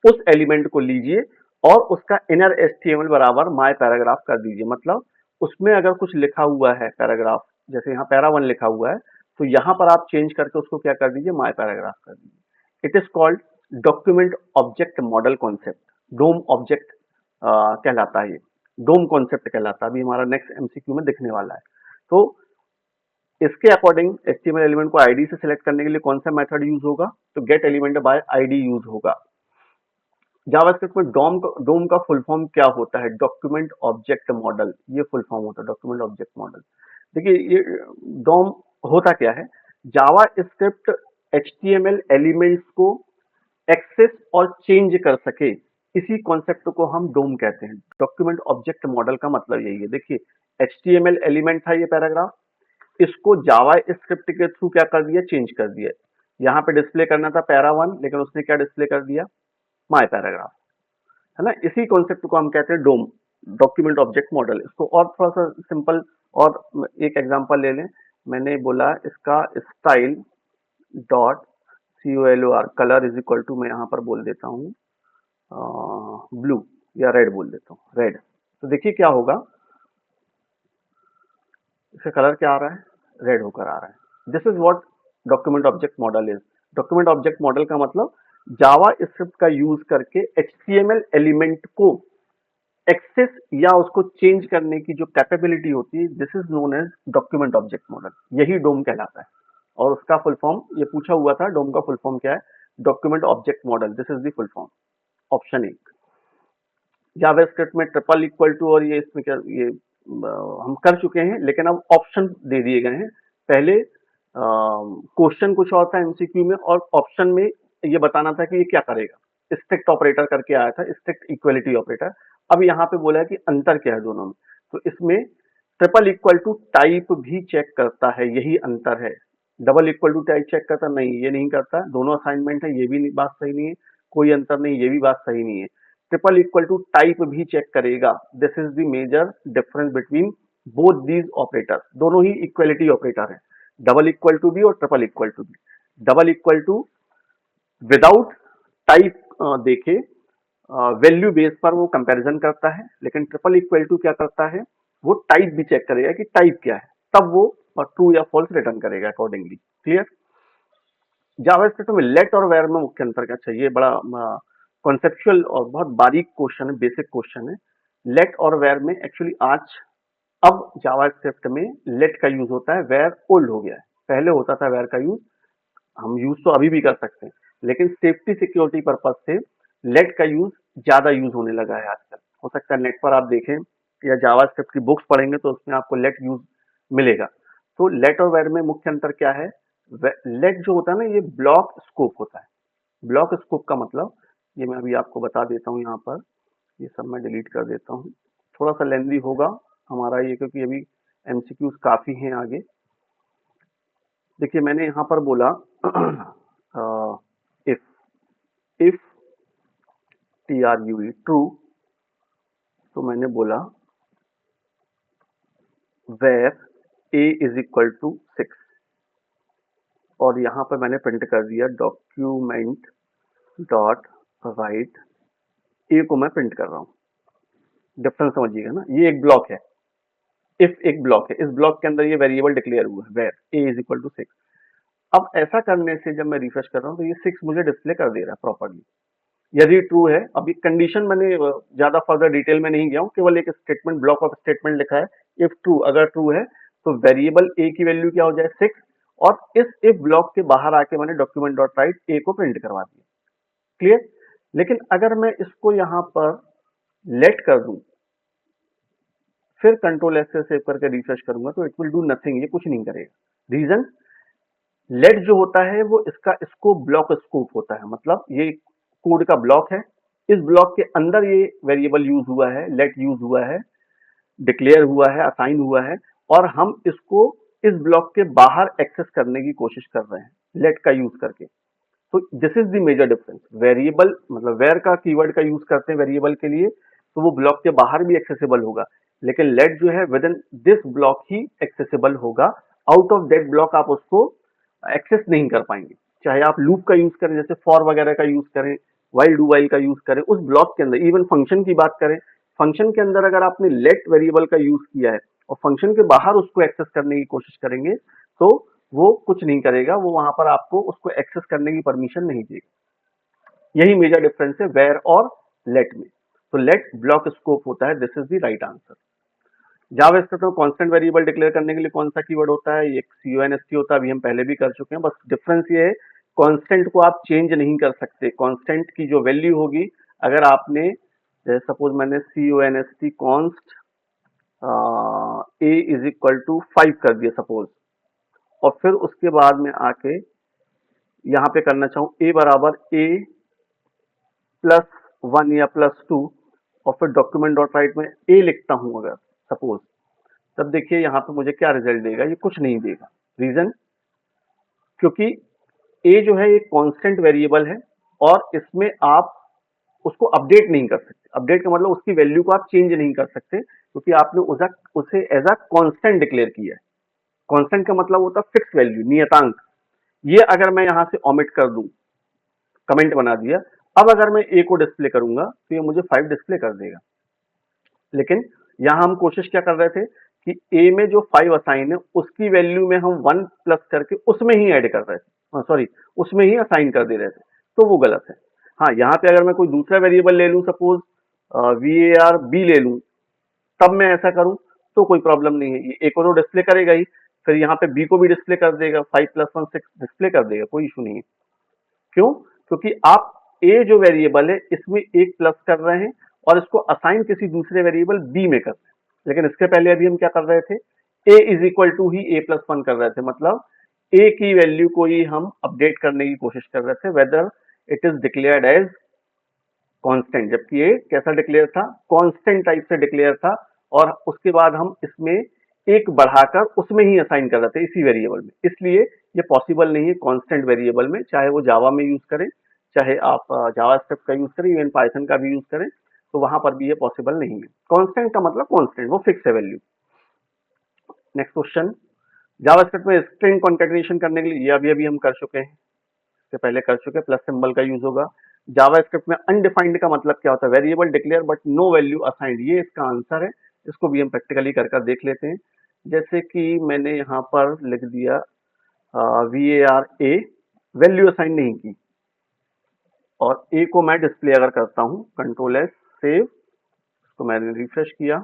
उस एलिमेंट को लीजिए और उसका इनर एचटीएमएल बराबर माय पैराग्राफ कर दीजिए। मतलब उसमें अगर कुछ लिखा हुआ है पैराग्राफ, जैसे यहाँ पैरा 1 लिखा हुआ है, तो यहाँ पर आप चेंज करके उसको क्या कर दीजिए? माय पैराग्राफ कर दीजिए। It is called document object model concept, DOM object कहलाता है। ये डोम कॉन्सेप्ट कहलाता है, अभी हमारा नेक्स्ट एमसीक्यू में दिखने वाला है। तो इसके अकॉर्डिंग एचटीएमएल एलिमेंट को आईडी से सिलेक्ट करने के लिए कौन सा मेथड यूज होगा? तो gate element by ID use होगा। जावास्क्रिप्ट में डोम का फुल फॉर्म क्या होता है? डॉक्यूमेंट ऑब्जेक्ट मॉडल, ये फुल फॉर्म होता है डॉक्यूमेंट ऑब्जेक्ट मॉडल। देखिए ये डोम होता क्या है? जावा स्क्रिप्ट एचटीएमएल एलिमेंट्स को एक्सेस और चेंज कर सके, इसी कॉन्सेप्ट को हम डोम कहते हैं। डॉक्यूमेंट ऑब्जेक्ट मॉडल का मतलब यही है। देखिए एचटीएमएल एलिमेंट था ये पैराग्राफ, इसको जावा स्क्रिप्ट के थ्रू क्या कर दिया? चेंज कर दिया। यहाँ पे डिस्प्ले करना था पैरा 1, लेकिन उसने क्या डिस्प्ले कर दिया? माय पैराग्राफ, है ना। इसी कॉन्सेप्ट को हम कहते हैं डोम, डॉक्यूमेंट ऑब्जेक्ट मॉडल। इसको और थोड़ा सा सिंपल और एक एग्जांपल ले लें। मैंने बोला इसका style dot COLOR, colour is equal to, मैं यहाँ पर बोल देता हूँ ब्लू या रेड बोल देता हूँ, रेड। तो देखिए क्या होगा, इसका कलर क्या आ रहा है? रेड होकर आ रहा है। This is what document object model is. Document object model का मतलब जावा स्क्रिप्ट का यूज करके एचटीएमएल एलिमेंट को एक्सेस या उसको चेंज करने की जो कैपेबिलिटी होती है, this is known as document object model. यही डोम कहलाता है। और उसका फुल फॉर्म ये पूछा हुआ था, डोम का फुल फॉर्म क्या है? Document object model, this is the full form. Option 1। Java script में ट्रिपल इक्वल टू और ये इसमें क्या, ये हम कर चुके हैं, लेकिन अब ऑप्शन दे दिए गए हैं। पहले क्वेश्चन कुछ और था एमसीक्यू में, और ऑप्शन में ये बताना था कि ये क्या करेगा। स्ट्रिक्ट ऑपरेटर करके आया था, स्ट्रिक्ट इक्वलिटी ऑपरेटर। अब यहाँ पे बोला है कि अंतर क्या है दोनों में, तो इसमें ट्रिपल इक्वल टू टाइप भी चेक करता है, यही अंतर है। Double equal to type check करता नहीं, ये नहीं करता। दोनों असाइनमेंट है, ये भी बात सही नहीं है। कोई अंतर नहीं, ये भी बात सही नहीं है। ट्रिपल इक्वल टू टाइप भी चेक करेगा। This is the major difference between both these operator. दोनों ही इक्वलिटी ऑपरेटर है, डबल इक्वल टू भी और ट्रिपल इक्वल टू भी। Double equal to without type देखे वैल्यू बेस पर वो कंपैरिजन करता है, लेकिन ट्रिपल इक्वल टू क्या करता है, वो टाइप भी चेक करेगा कि टाइप क्या है, तब वो ट्रू या फॉल्स रिटर्न करेगा अकॉर्डिंगली। क्लियर। जावास्क्रिप्ट में लेट और वेयर में मुख्य अंतर क्या चाहिए, बड़ा कॉन्सेप्चुअल और बहुत बारीक क्वेश्चन है, बेसिक क्वेश्चन है। लेट और वेयर में एक्चुअली आज अब जावास्क्रिप्ट में लेट का यूज होता है, वेयर ओल्ड हो गया है। पहले होता था वेयर का यूज, हम यूज तो अभी भी कर सकते हैं, लेकिन सेफ्टी सिक्योरिटी पर्पज से लेट का यूज ज्यादा यूज होने लगा है आजकल। हो सकता है नेट पर आप देखें या जावास्क्रिप्ट की बुक्स पढ़ेंगे तो उसमें आपको लेट यूज मिलेगा। तो लेट और वेयर में मुख्य अंतर क्या है, लेट जो होता है ना, ये ब्लॉक स्कोप होता है। ब्लॉक स्कोप का मतलब, ये मैं अभी आपको बता देता हूँ यहाँ पर, ये सब मैं डिलीट कर देता हूँ, थोड़ा सा लेंदी होगा हमारा ये, क्योंकि अभी एमसीक्यूज काफी हैं आगे। देखिए मैंने यहाँ पर बोला इफ इफ TRUE ट्रू, तो मैंने बोला var a is equal to 6, और यहाँ पर मैंने प्रिंट कर दिया डॉक्यूमेंट डॉट राइट a को मैं प्रिंट कर रहा हूँ। डिफरेंस समझिएगा ना, ये एक ब्लॉक है, इफ एक ब्लॉक है, इस ब्लॉक के अंदर ये वेरिएबल डिक्लेयर हुआ है var a is equal to 6। अब ऐसा करने से जब मैं रिफ्रेश कर रहा हूँ तो ये 6 मुझे डिस्प्ले कर दे रहा है प्रॉपर्ली, यदि ट्रू है। अभी कंडीशन मैंने ज्यादा फर्दर डिटेल में नहीं गया हूँ, केवल एक स्टेटमेंट, ब्लॉक ऑफ स्टेटमेंट लिखा है। इफ ट्रू, अगर ट्रू है तो वेरिएबल a की वैल्यू क्या हो जाए 6, और इस इफ ब्लॉक के बाहर आके मैंने डॉक्यूमेंट डॉट राइट a को प्रिंट करवा दिया। क्लियर। लेकिन अगर मैं इसको यहाँ पर लेट कर दूं, फिर कंट्रोल एस से सेव करके रिफ्रेश करूंगा, तो इट विल डू नथिंग, ये कुछ नहीं करेगा। रीजन, लेट जो होता है वो इसका स्कोप ब्लॉक स्कोप होता है, मतलब ये कोड का ब्लॉक है, इस ब्लॉक के अंदर ये वेरिएबल यूज हुआ है, लेट यूज हुआ है, डिक्लेयर हुआ है, असाइन हुआ है, और हम इसको इस ब्लॉक के बाहर एक्सेस करने की कोशिश कर रहे हैं लेट का यूज करके। तो this is the major difference. Variable मतलब वेयर का कीवर्ड का यूज करते हैं वेरिएबल के लिए, तो वो ब्लॉक के बाहर भी एक्सेसिबल होगा, लेकिन लेट जो है with in this block he accessible होगा। आउट ऑफ दैट ब्लॉक आप उसको एक्सेस नहीं कर पाएंगे, चाहे आप लूप का यूज करें, जैसे फॉर वगैरह का यूज करें, वाइल डू वाइल का यूज करें, उस ब्लॉक के अंदर। इवन फंक्शन की बात करें, फंक्शन के अंदर अगर आपने लेट वेरिएबल का यूज किया है और फंक्शन के बाहर उसको एक्सेस करने की कोशिश करेंगे, तो वो कुछ नहीं करेगा, वो वहां पर आपको उसको एक्सेस करने की परमिशन नहीं देगा। यही मेजर डिफरेंस है वेयर और लेट में। तो लेट ब्लॉक स्कोप होता है, this is the right answer. JavaScript में कांस्टेंट वेरिएबल डिक्लेयर करने के लिए कौन सा कीवर्ड होता है, एक CONST होता है, अभी हम पहले भी कर चुके हैं। बस डिफरेंस ये है, कांस्टेंट को आप चेंज नहीं कर सकते। कांस्टेंट की जो वैल्यू होगी, अगर आपने सपोज मैंने CONST const a is equal to 5 कर दिया सपोज, और फिर उसके बाद में आके यहाँ पे करना चाहूँ a बराबर a +1 या +2, और फिर डॉक्यूमेंट डॉट राइट में a लिखता हूँ अगर सपोज, तब देखिए यहाँ पे मुझे क्या रिजल्ट देगा, ये कुछ नहीं देगा। रीजन, क्योंकि a जो है एक कांस्टेंट वेरिएबल है, और इसमें आप उसको अपडेट नहीं कर सकते। अपडेट का मतलब उसकी वैल्यू को आप चेंज नहीं कर सकते, क्योंकि आपने उसे एज अ कांस्टेंट डिक्लेयर किया है। कांस्टेंट का मतलब होता है फिक्स वैल्यू, नियतांक। ये अगर मैं यहाँ से ओमिट कर दूं, कमेंट बना दिया, अब अगर मैं a को डिस्प्ले करूंगा तो ये मुझे 5 डिस्प्ले कर देगा। लेकिन यहाँ हम कोशिश क्या कर रहे थे कि a में जो 5 असाइन है उसकी वैल्यू में हम 1 प्लस करके उसमें ही ऐड कर रहे थे, सॉरी उसमें ही असाइन कर दे रहे थे, तो वो गलत है। हाँ, यहाँ पे अगर मैं कोई दूसरा वेरिएबल ले लूँ, सपोज var b ले लूँ, तब मैं ऐसा करूँ तो कोई प्रॉब्लम नहीं है, ये a को तो डिस्प्ले करेगा ही, फिर यहाँ पे b को भी डिस्प्ले कर देगा, 5 + 1 6 डिस्प्ले कर देगा, कोई इशू नहीं है। क्यों? क्योंकि आप a जो वेरिएबल है इसमें एक प्लस कर रहे हैं और इसको असाइन किसी दूसरे वेरिएबल b में कर रहे हैं। लेकिन इसके पहले अभी हम क्या कर रहे थे, a इज इक्वल टू ही a+1 कर रहे थे, मतलब a की वैल्यू को ही हम अपडेट करने की कोशिश कर रहे थे, whether it is declared as constant, जबकि ये कैसा डिक्लेयर था, कांस्टेंट टाइप से डिक्लेयर था, और उसके बाद हम इसमें एक बढ़ाकर उसमें ही असाइन कर रहे थे इसी वेरिएबल में, इसलिए ये पॉसिबल नहीं है कांस्टेंट वेरिएबल में, चाहे वो जावा में यूज करें, चाहे आप जावा स्क्रिप्ट का यूज करें, इवन पाइथन का भी यूज करें, तो वहां पर भी ये पॉसिबल नहीं है। कांस्टेंट का मतलब कांस्टेंट, वो फिक्स है वैल्यू। नेक्स्ट क्वेश्चन, जावास्क्रिप्ट में स्ट्रिंग कॉन्केटिनेशन करने के लिए, ये अभी अभी हम कर चुके हैं, इससे पहले कर चुके हैं, प्लस सिंबल का यूज होगा। जावास्क्रिप्ट में अनडिफाइंड का मतलब क्या होता है, variable declare but no value assigned, ये इसका आंसर है। इसको भी हम प्रैक्टिकली कर कर देख लेते हैं। जैसे कि मैंने यहाँ पर लिख दिया var a, वैल्यू असाइन नहीं की, और a को मैं डिस्प्ले अगर करता हूँ, कंट्रोल एस सेव, इसको मैंने रिफ्रेश किया,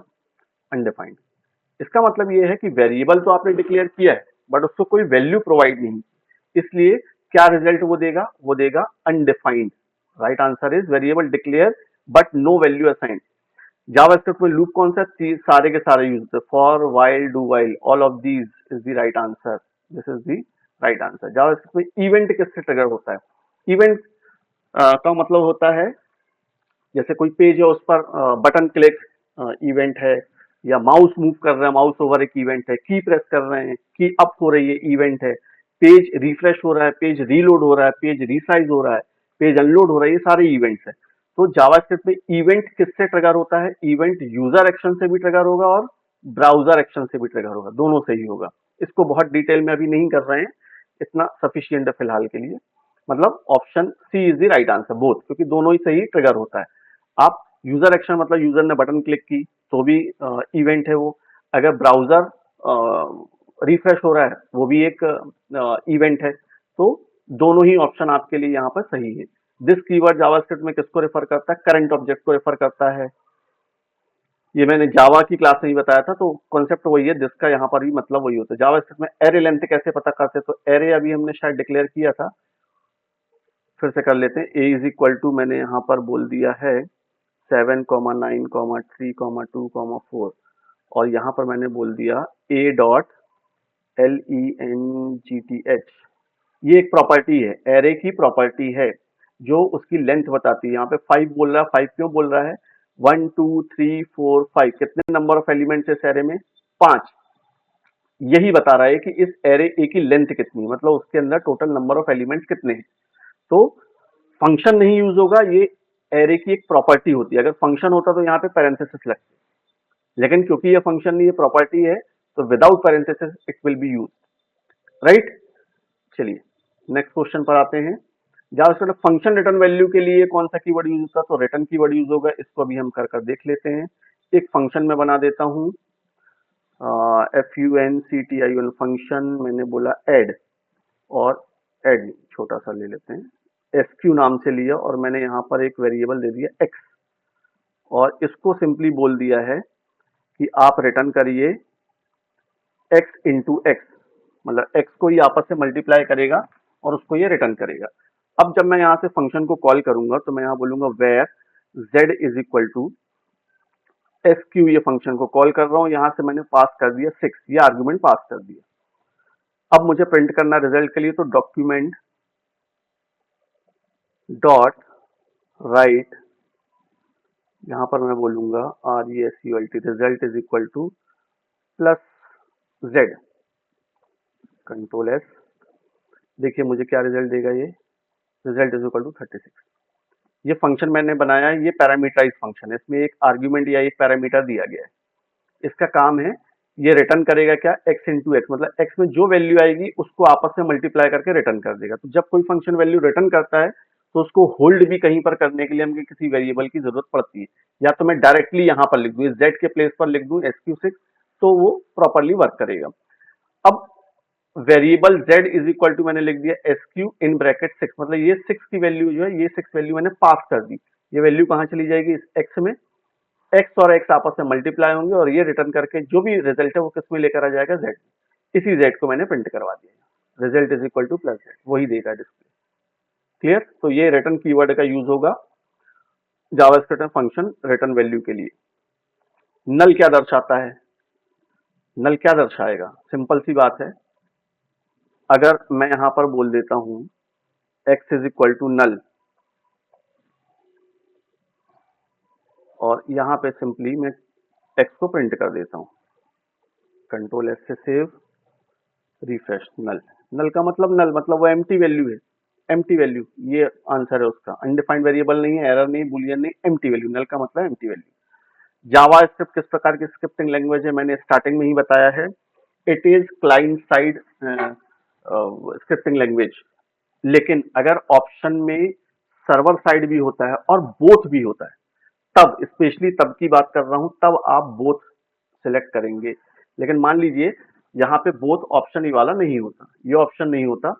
अनडिफाइंड। इसका मतलब ये है कि वेरिएबल तो आपने डिक्लेयर किया है बट उसको कोई वैल्यू प्रोवाइड नहीं, इसलिए क्या रिजल्ट वो देगा undefined. Right answer is variable declare but no value assigned. JavaScript में लूप कौन सा, सारे के सारे यूज होते हैं, for while do while, all of these is the right answer, this is the right answer. JavaScript में इवेंट किससे ट्रिगर होता है, इवेंट का मतलब होता है जैसे कोई पेज है उस पर बटन क्लिक इवेंट है, या माउस मूव कर रहे हैं, माउस ओवर एक इवेंट है, की प्रेस कर रहे हैं, की अप हो रही है इवेंट है, पेज रिफ्रेश हो रहा है, पेज रीलोड हो रहा है, पेज रीसाइज हो रहा है, पेज अनलोड हो रहा है, ये सारे इवेंट्स है। तो जावास्क्रिप्ट में इवेंट किससे ट्रिगर होता है, इवेंट यूजर एक्शन से भी ट्रिगर होगा और ब्राउजर एक्शन से भी ट्रिगर होगा, दोनों से ही होगा। इसको बहुत डिटेल में अभी नहीं कर रहे हैं, इतना सफिशियंट है फिलहाल के लिए। मतलब option C is the right answer, both, क्योंकि दोनों ही सही ट्रिगर होता है। आप यूजर एक्शन मतलब यूजर ने बटन क्लिक की तो भी इवेंट है वो, अगर ब्राउजर रिफ्रेश हो रहा है वो भी एक इवेंट है, तो दोनों ही ऑप्शन आपके लिए यहाँ पर सही है। दिस कीवर्ड जावास्क्रिप्ट में किसको रेफर करता है, करंट ऑब्जेक्ट को रेफर करता है। ये मैंने जावा की क्लास में ही बताया था, तो कॉन्सेप्ट वही है, जिसका यहाँ पर भी मतलब वही होता है। जावास्क्रिप्ट में एरे लेंथ कैसे पता करते हैं, तो एरे अभी हमने शायद डिक्लेयर किया था, फिर से कर लेते हैं। ए इज इक्वल टू मैंने यहाँ पर बोल दिया है 7,9,3,2,4, और यहाँ पर मैंने बोल दिया a डॉट length, ये एक प्रॉपर्टी है, एरे की प्रॉपर्टी है जो उसकी लेंथ बताती है। यहाँ पे 5 बोल रहा है, 5 क्यों बोल रहा है, 1 2 3 4 5, कितने नंबर ऑफ एलिमेंट्स इस एरे में, 5। यही बता रहा है कि इस एरे ए की लेंथ कितनी है, मतलब उसके अंदर टोटल नंबर ऑफ एलिमेंट्स कितने हैं। तो फंक्शन नहीं यूज होगा, ये एरे की एक प्रॉपर्टी होती है। अगर फंक्शन होता तो यहाँ पे पैरेंथेसिस लगती, लेकिन क्योंकि ये फंक्शन नहीं, ये प्रॉपर्टी है, तो without parenthesis it will be use, right. चलिए नेक्स्ट क्वेश्चन पर आते हैं। जावास्क्रिप्ट फंक्शन रिटर्न वैल्यू के लिए कौन सा कीवर्ड यूज होता है, तो रिटर्न कीवर्ड यूज होगा। इसको अभी हम कर कर देख लेते हैं। एक फंक्शन में बना देता हूँ, function फंक्शन, मैंने बोला ऐड, और ऐड छोटा सा ले लेते हैं, sq नाम से लिया, और मैंने यहाँ पर एक वेरिएबल दे दिया x, और इसको सिंपली बोल दिया है कि आप रिटर्न करिए x इंटू एक्स, मतलब x को ही आपस से मल्टीप्लाई करेगा और उसको ये रिटर्न करेगा। अब जब मैं यहाँ से फंक्शन को कॉल करूंगा तो मैं यहाँ बोलूंगा var z is equal to sq, ये फंक्शन को कॉल कर रहा हूँ, यहाँ से मैंने पास कर दिया 6, ये आर्गुमेंट पास कर दिया। अब मुझे प्रिंट करना रिजल्ट के लिए, तो डॉक्यूमेंट डॉट राइट, यहाँ पर मैं बोलूंगा RESULT, result is equal two plus z, control S, देखिए मुझे क्या रिजल्ट देगा, ये रिजल्ट इज इक्वल टू 36। ये फंक्शन मैंने बनाया है, ये पैरामीटराइज फंक्शन है, इसमें एक आर्ग्यूमेंट या एक पैरामीटर दिया गया है। इसका काम है, ये रिटर्न करेगा क्या, x इंटू एक्स, मतलब x में जो वैल्यू आएगी उसको आपस में मल्टीप्लाई करके रिटर्न कर देगा। तो जब कोई फंक्शन वैल्यू रिटर्न करता है तो उसको होल्ड भी कहीं पर करने के लिए हमें किसी वेरिएबल की जरूरत पड़ती है, या तो मैं डायरेक्टली यहाँ पर लिख दूँ, z के प्लेस पर लिख दूँ sq6, तो वो प्रॉपरली वर्क करेगा। अब variable z is equal to मैंने लिख दिया sq इन ब्रैकेट 6, मतलब ये 6 की वैल्यू जो है, ये 6 वैल्यू मैंने पास कर दी। ये वैल्यू कहाँ चली जाएगी, इस x में, x और x आपस में मल्टीप्लाई होंगे, और ये रिटर्न करके जो भी रिजल्ट है वो किस में लेकर आ जाएगा, z। इसी z को मैंने प्रिंट करवा दिया, result is equal two plus z, वही देगा डिस्प्ले। क्लियर। तो ये रिटर्न कीवर्ड का यूज होगा जावास्क्रिप्ट में फंक्शन रिटर्न वैल्यू के लिए। नल क्या दर्शाता है? नल क्या दर्शाएगा? सिंपल सी बात है, अगर मैं यहां पर बोल देता हूं x is equal to null, और यहां पे सिंपली मैं x को प्रिंट कर देता हूं, कंट्रोल एस से सेव, रिफ्रेश, नल। नल का मतलब नल मतलब वो एम्प्टी वैल्यू है, एम्प्टी वैल्यू, ये आंसर है उसका। अनडिफाइंड वेरिएबल नहीं है, एरर नहीं, बुलियन नहीं, एम्प्टी वैल्यू, नल का मतलब एम्प्टी वैल्यू। जावा स्क्रिप्ट किस प्रकार की स्क्रिप्टिंग लैंग्वेज है, मैंने स्टार्टिंग में ही बताया है, it is client side scripting language. लेकिन अगर ऑप्शन में सर्वर साइड भी होता है और बोथ भी होता है, तब स्पेशली तब की बात कर रहा हूं, तब आप बोथ सिलेक्ट करेंगे। लेकिन मान लीजिए यहाँ पे बोथ ऑप्शन ही वाला नहीं होता, ये ऑप्शन नहीं होता,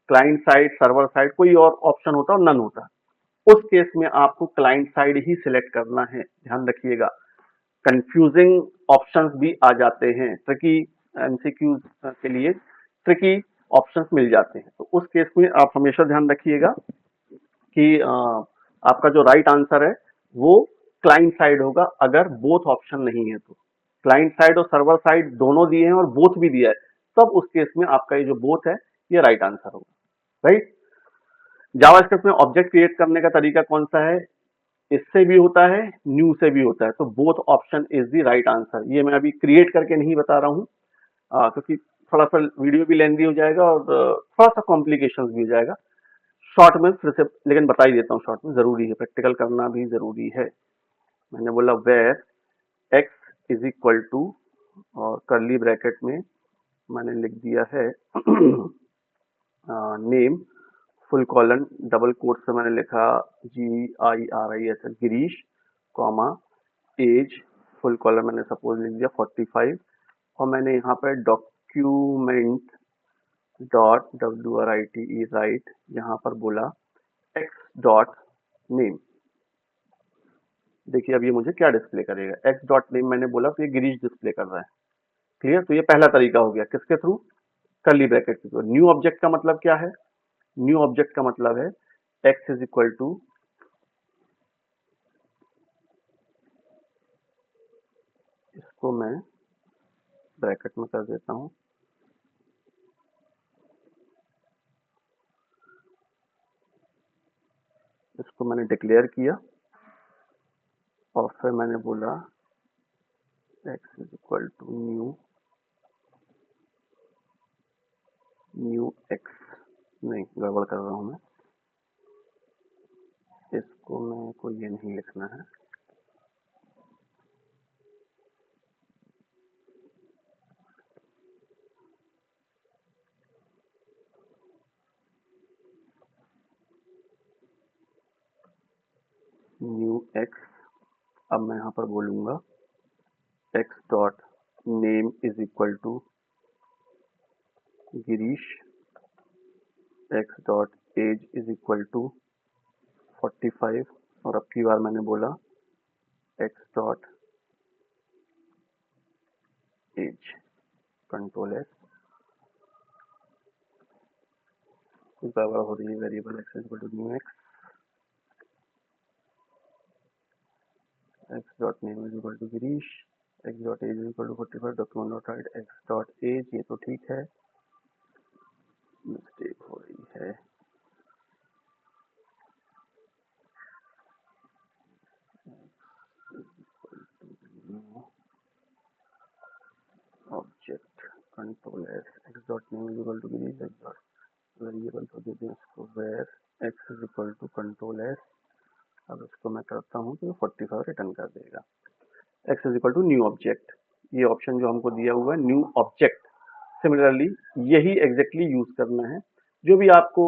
क्लाइंट साइड सर्वर साइड कोई और ऑप्शन होता और नन होता, उस केस में आपको क्लाइंट साइड ही सिलेक्ट करना है। ध्यान रखिएगा, कंफ्यूजिंग ऑप्शंस भी आ जाते हैं, ट्रिकी एमसीक्यूज के लिए ट्रिकी ऑप्शंस मिल जाते हैं, तो उस केस में आप हमेशा ध्यान रखिएगा कि आपका जो राइट आंसर है वो क्लाइंट साइड होगा, अगर बोथ ऑप्शन नहीं है तो। क्लाइंट साइड और सर्वर साइड दोनों दिए हैं और बोथ भी दिया है, तब उस केस में आपका ये जो बोथ है ये राइट आंसर होगा, राइट। जावास्क्रिप्ट में ऑब्जेक्ट क्रिएट करने का तरीका कौन सा है? इससे भी होता है, न्यू से भी होता है, तो both option is the right answer. ये मैं अभी क्रिएट करके नहीं बता रहा हूँ, क्योंकि थोड़ा सा वीडियो भी लेंदी हो जाएगा और थोड़ा सा कॉम्प्लिकेशन भी हो जाएगा। शॉर्ट में फिर से लेकिन बता ही देता हूँ, शॉर्ट में जरूरी है, प्रैक्टिकल करना भी जरूरी है। मैंने बोला var x is equal to, और करली ब्रैकेट में मैंने लिख दिया है name, full colon, double quote से मैंने लिखा GIRIS Girish, comma age, full colon मैंने सपोज लिख दिया 45, और मैंने यहाँ पर डॉक्यूमेंट डॉट WRITE राइट, यहाँ पर बोला एक्स डॉट नेम। देखिए अब ये मुझे क्या डिस्प्ले करेगा, एक्स डॉट नेम मैंने बोला तो ये गिरीश डिस्प्ले कर रहा है। क्लियर? तो ये पहला तरीका हो गया, किसके थ्रू? करली ब्रैकेट के थ्रू। न्यू ऑब्जेक्ट का मतलब क्या है? न्यू ऑब्जेक्ट का मतलब है एक्स इज इक्वल टू, इसको मैं ब्रैकेट में कर देता हूं, इसको मैंने डिक्लेयर किया और फिर मैंने बोला x is equal to new x, नहीं गड़बड़ कर रहा हूं मैं, इसको मैं को ये नहीं लिखना है, न्यू एक्स। अब मैं यहाँ पर बोलूंगा x dot name is equal to Girish, x dot age is equal to 45, और अब की बार मैंने बोला x dot age, control S, कुछ गड़बड़ हो रही है, variable x is equal to new x, x dot name is equal to Girish, x dot age is equal to 45, document dot write x dot age, ये तो ठीक है, मिस्टेक हो रही है, object, control S, x dot name is equal to Girish, x dot variable को दे दें इसको var x is equal to control S. अब इसको मैं करता हूँ तो 45 रिटर्न कर देगा। X is equal to new object, ये ऑप्शन जो हमको दिया हुआ है न्यू ऑब्जेक्ट, सिमिलरली यही एग्जैक्टली यूज करना है। जो भी आपको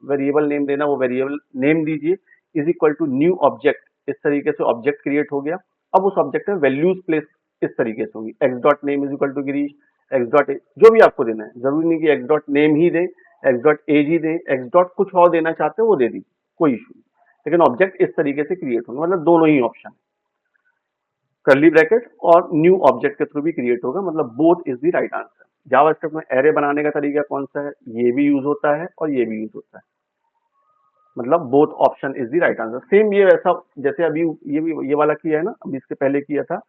वेरिएबल नेम देना वो वेरिएबल नेम दीजिए, is equal to new object, इस तरीके से ऑब्जेक्ट क्रिएट हो गया। अब उस ऑब्जेक्ट में वैल्यूज प्लेस इस तरीके से होगी, x dot name is equal to Girish, x dot जो भी आपको देना है, जरूरी नहीं कि एक्स डॉट नेम ही दे, एक्स डॉट एज ही दे, एक्स डॉट कुछ और देना चाहते हो वो दे दीजिए, कोई इशू नहीं, लेकिन ऑब्जेक्ट इस तरीके से क्रिएट होंगे, मतलब दोनों ही ऑप्शन, कर्ली ब्रैकेट और न्यू ऑब्जेक्ट के थ्रू भी क्रिएट होगा, मतलब both is the right answer. JavaScript में एरे बनाने का तरीका कौन सा है? ये भी यूज होता है और ये भी यूज होता है, मतलब both option is the right answer. Same ये वैसा जैसे अभी ये भी ये वाला किया है ना, अभी इसके पहले किया था,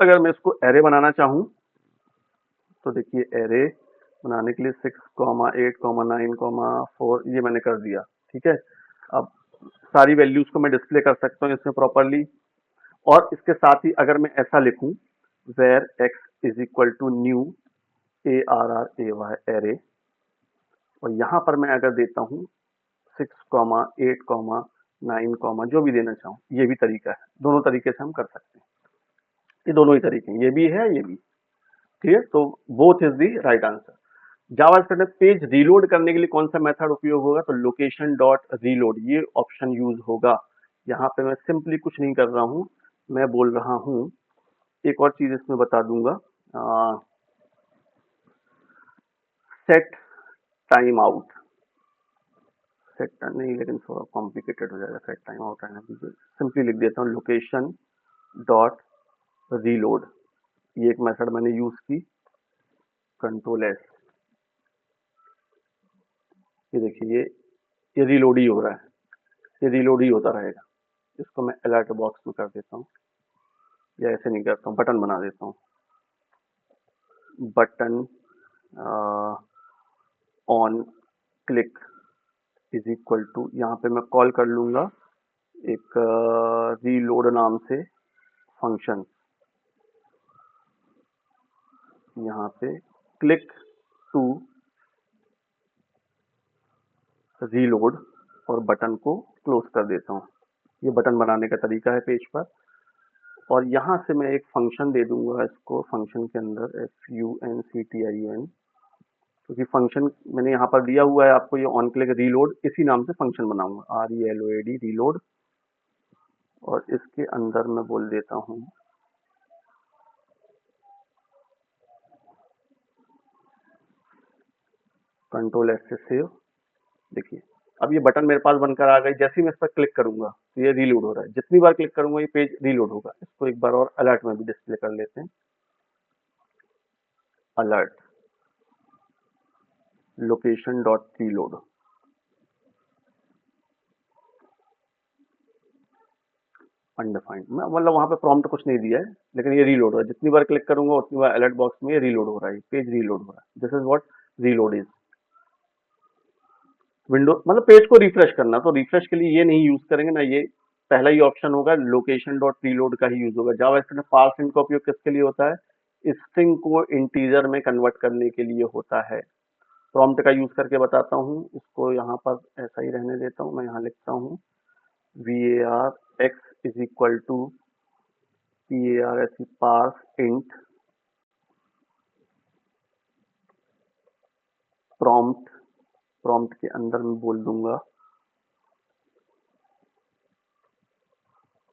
अगर मैं इसको एरे बनाना चाहूँ तो देखिए एरे बनाने के लिए 6, 8, 9, 4 ये मैंने कर दिया। ठीक है, अब सारी वैल्यूज को मैं डिस्प्ले कर सकता हूँ इसमें प्रॉपरली। और इसके साथ ही अगर मैं ऐसा लिखूं var x is equal to new ARRAY array, और यहाँ पर मैं अगर देता हूँ 6, 8, 9, जो भी देना चाहूँ, ये भी तरीका है। दोनों तरीके से हम कर सकते हैं, ये दोनों ही तरीके हैं, ये भी है ये भी। ठीक है, तो both is the right answer. JavaScript में पेज रीलोड करने के लिए कौन सा मेथड उपयोग होगा, तो लोकेशन डॉट रीलोड ये ऑप्शन यूज होगा। यहाँ पे मैं सिंपली कुछ नहीं कर रहा हूँ, मैं बोल रहा हूँ एक और चीज इसमें बता दूंगा, सेट टाइम आउट। सेट नहीं, लेकिन थोड़ा कॉम्प्लिकेटेड हो जाएगा सेट टाइम आउट रहना दीजिए, सिंपली लिख देता हूँ लोकेशन डॉट रीलोड। ये एक मेथड मैंने यूज की, कंट्रोल एस, ये देखिए ये रीलोड ही हो रहा है, ये रीलोड ही होता रहेगा। इसको मैं अलर्ट बॉक्स में कर देता हूँ, या ऐसे नहीं करता हूँ, बटन बना देता हूँ, button on click is equal to, यहाँ पे मैं कॉल कर लूंगा एक रीलोड नाम से फंक्शन, यहाँ पे क्लिक टू रीलोड और बटन को क्लोज कर देता हूँ। ये बटन बनाने का तरीका है पेज पर। और यहाँ से मैं एक फंक्शन दे दूंगा इसको, फंक्शन के अंदर FUNCTION, क्योंकि फंक्शन मैंने यहाँ पर दिया हुआ है आपको, ये ऑन क्लिक रीलोड, इसी नाम से फंक्शन बनाऊंगा RELOAD रीलोड। और इसके अंदर मैं बोल देता हूँ कंट्रोल एस से सेव। देखिए अब ये बटन मेरे पास बनकर आ गई, जैसे ही मैं इस पर क्लिक करूंगा तो ये रीलोड हो रहा है, जितनी बार क्लिक करूंगा ये पेज रीलोड होगा। इसको एक बार और अलर्ट में भी डिस्प्ले कर लेते हैं, alert location dot reload. Undefined, मैं मतलब वहां पे प्रॉम्प्ट कुछ नहीं दिया है, लेकिन ये रीलोड हो रहा है, जितनी बार क्लिक करूंगा उतनी बार अलर्ट बॉक्स में ये रीलोड हो रहा है, पेज रीलोड हो रहा है। This is what reload is. Window मतलब पेज को रिफ्रेश करना, तो रिफ्रेश के लिए ये नहीं यूज करेंगे ना, ये पहला ही ऑप्शन होगा, लोकेशन डॉट रीलोड का ही यूज होगा। जावास्क्रिप्ट में पार्स इंट का उपयोग किसके लिए होता है, स्ट्रिंग को इंटीजर में कन्वर्ट करने के लिए होता है। प्रॉम्प्ट का यूज करके बताता हूँ, इसको यहाँ पर ऐसा ही रहने देता हूँ, मैं यहाँ लिखता हूँ VAR x is equal to PARS parse int prompt, prompt के अंदर मैं बोल दूंगा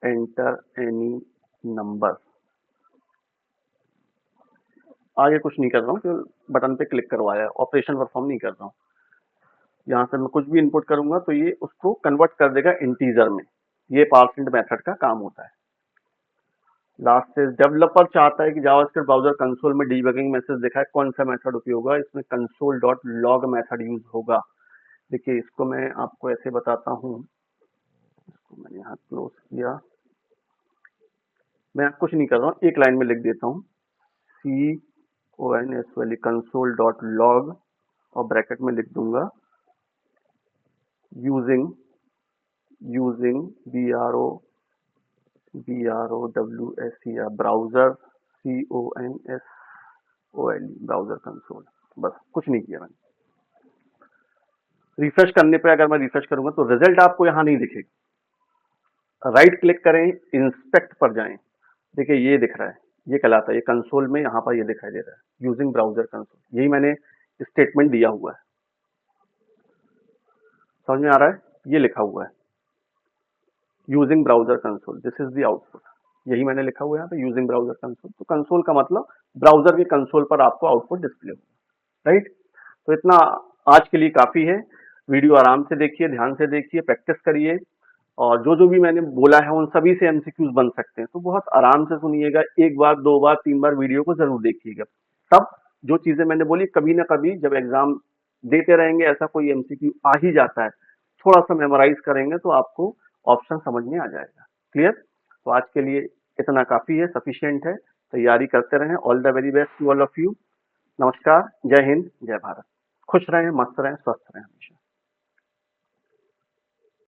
एंटर एनी नंबर। आगे कुछ नहीं कर रहा हूँ, केवल बटन पे क्लिक करवाया, ऑपरेशन परफॉर्म नहीं कर रहा हूँ। यहाँ से मैं कुछ भी इनपुट करूंगा तो ये उसको कन्वर्ट कर देगा इंटीजर में, ये पार्सिंट मेथड का काम होता है। लास्ट से डेवलपर चाहता है कि जावास्क्रिप्ट ब्राउजर कंसोल में डीबगिंग मैसेज दिखाए, कौन सा मेथड उपयोग होगा, इसमें console dot log method use होगा। देखिए इसको मैं आपको ऐसे बताता हूँ, इसको मैंने यहाँ क्लोज किया, मैं कुछ नहीं कर रहा हूँ, एक लाइन में लिख देता हूँ CONS वाली कंसोल डॉट लॉग और ब्रैकेट में लिख दूंगा using BROWSER browser CONSOL browser console. बस कुछ नहीं किया मैंने। रिफ्रेश करने पे अगर मैं रिफ्रेश करूंगा तो रिजल्ट आपको यहाँ नहीं दिखेगा। राइट क्लिक करें, इंस्पेक्ट पर जाएं, देखिए ये दिख रहा है, ये कहलाता है, ये कंसोल में यहाँ पर ये दिखाई दे रहा है यूजिंग ब्राउजर कंसोल, यही मैंने स्टेटमेंट दिया हुआ है। समझ में आ रहा है, ये लिखा हुआ है using browser console, this is the output, यही मैंने लिखा हुआ है यहाँ पे यूजिंग ब्राउजर कंसोल। तो कंसोल का मतलब ब्राउजर के कंसोल पर आपको आउटपुट डिस्प्ले होगा। राइट, तो इतना आज के लिए काफी है। वीडियो आराम से देखिए, ध्यान से देखिए, प्रैक्टिस करिए, और जो जो भी मैंने बोला है उन सभी से एमसीक्यूज बन सकते हैं, तो बहुत आराम से सुनिएगा, एक बार, दो बार, तीन बार वीडियो को जरूर देखिएगा। तब जो चीजें मैंने बोली कभी ना कभी जब एग्जाम देते रहेंगे ऐसा कोई एमसीक्यू आ ही जाता है, थोड़ा सा मेमोराइज करेंगे तो आपको ऑप्शन समझ में आ जाएगा। क्लियर, तो आज के लिए इतना काफी है, सफिशियंट है। तैयारी करते रहें। All the very best to all of you. नमस्कार, जय हिंद, जय भारत। खुश रहें, मस्त रहें, स्वस्थ रहें हमेशा।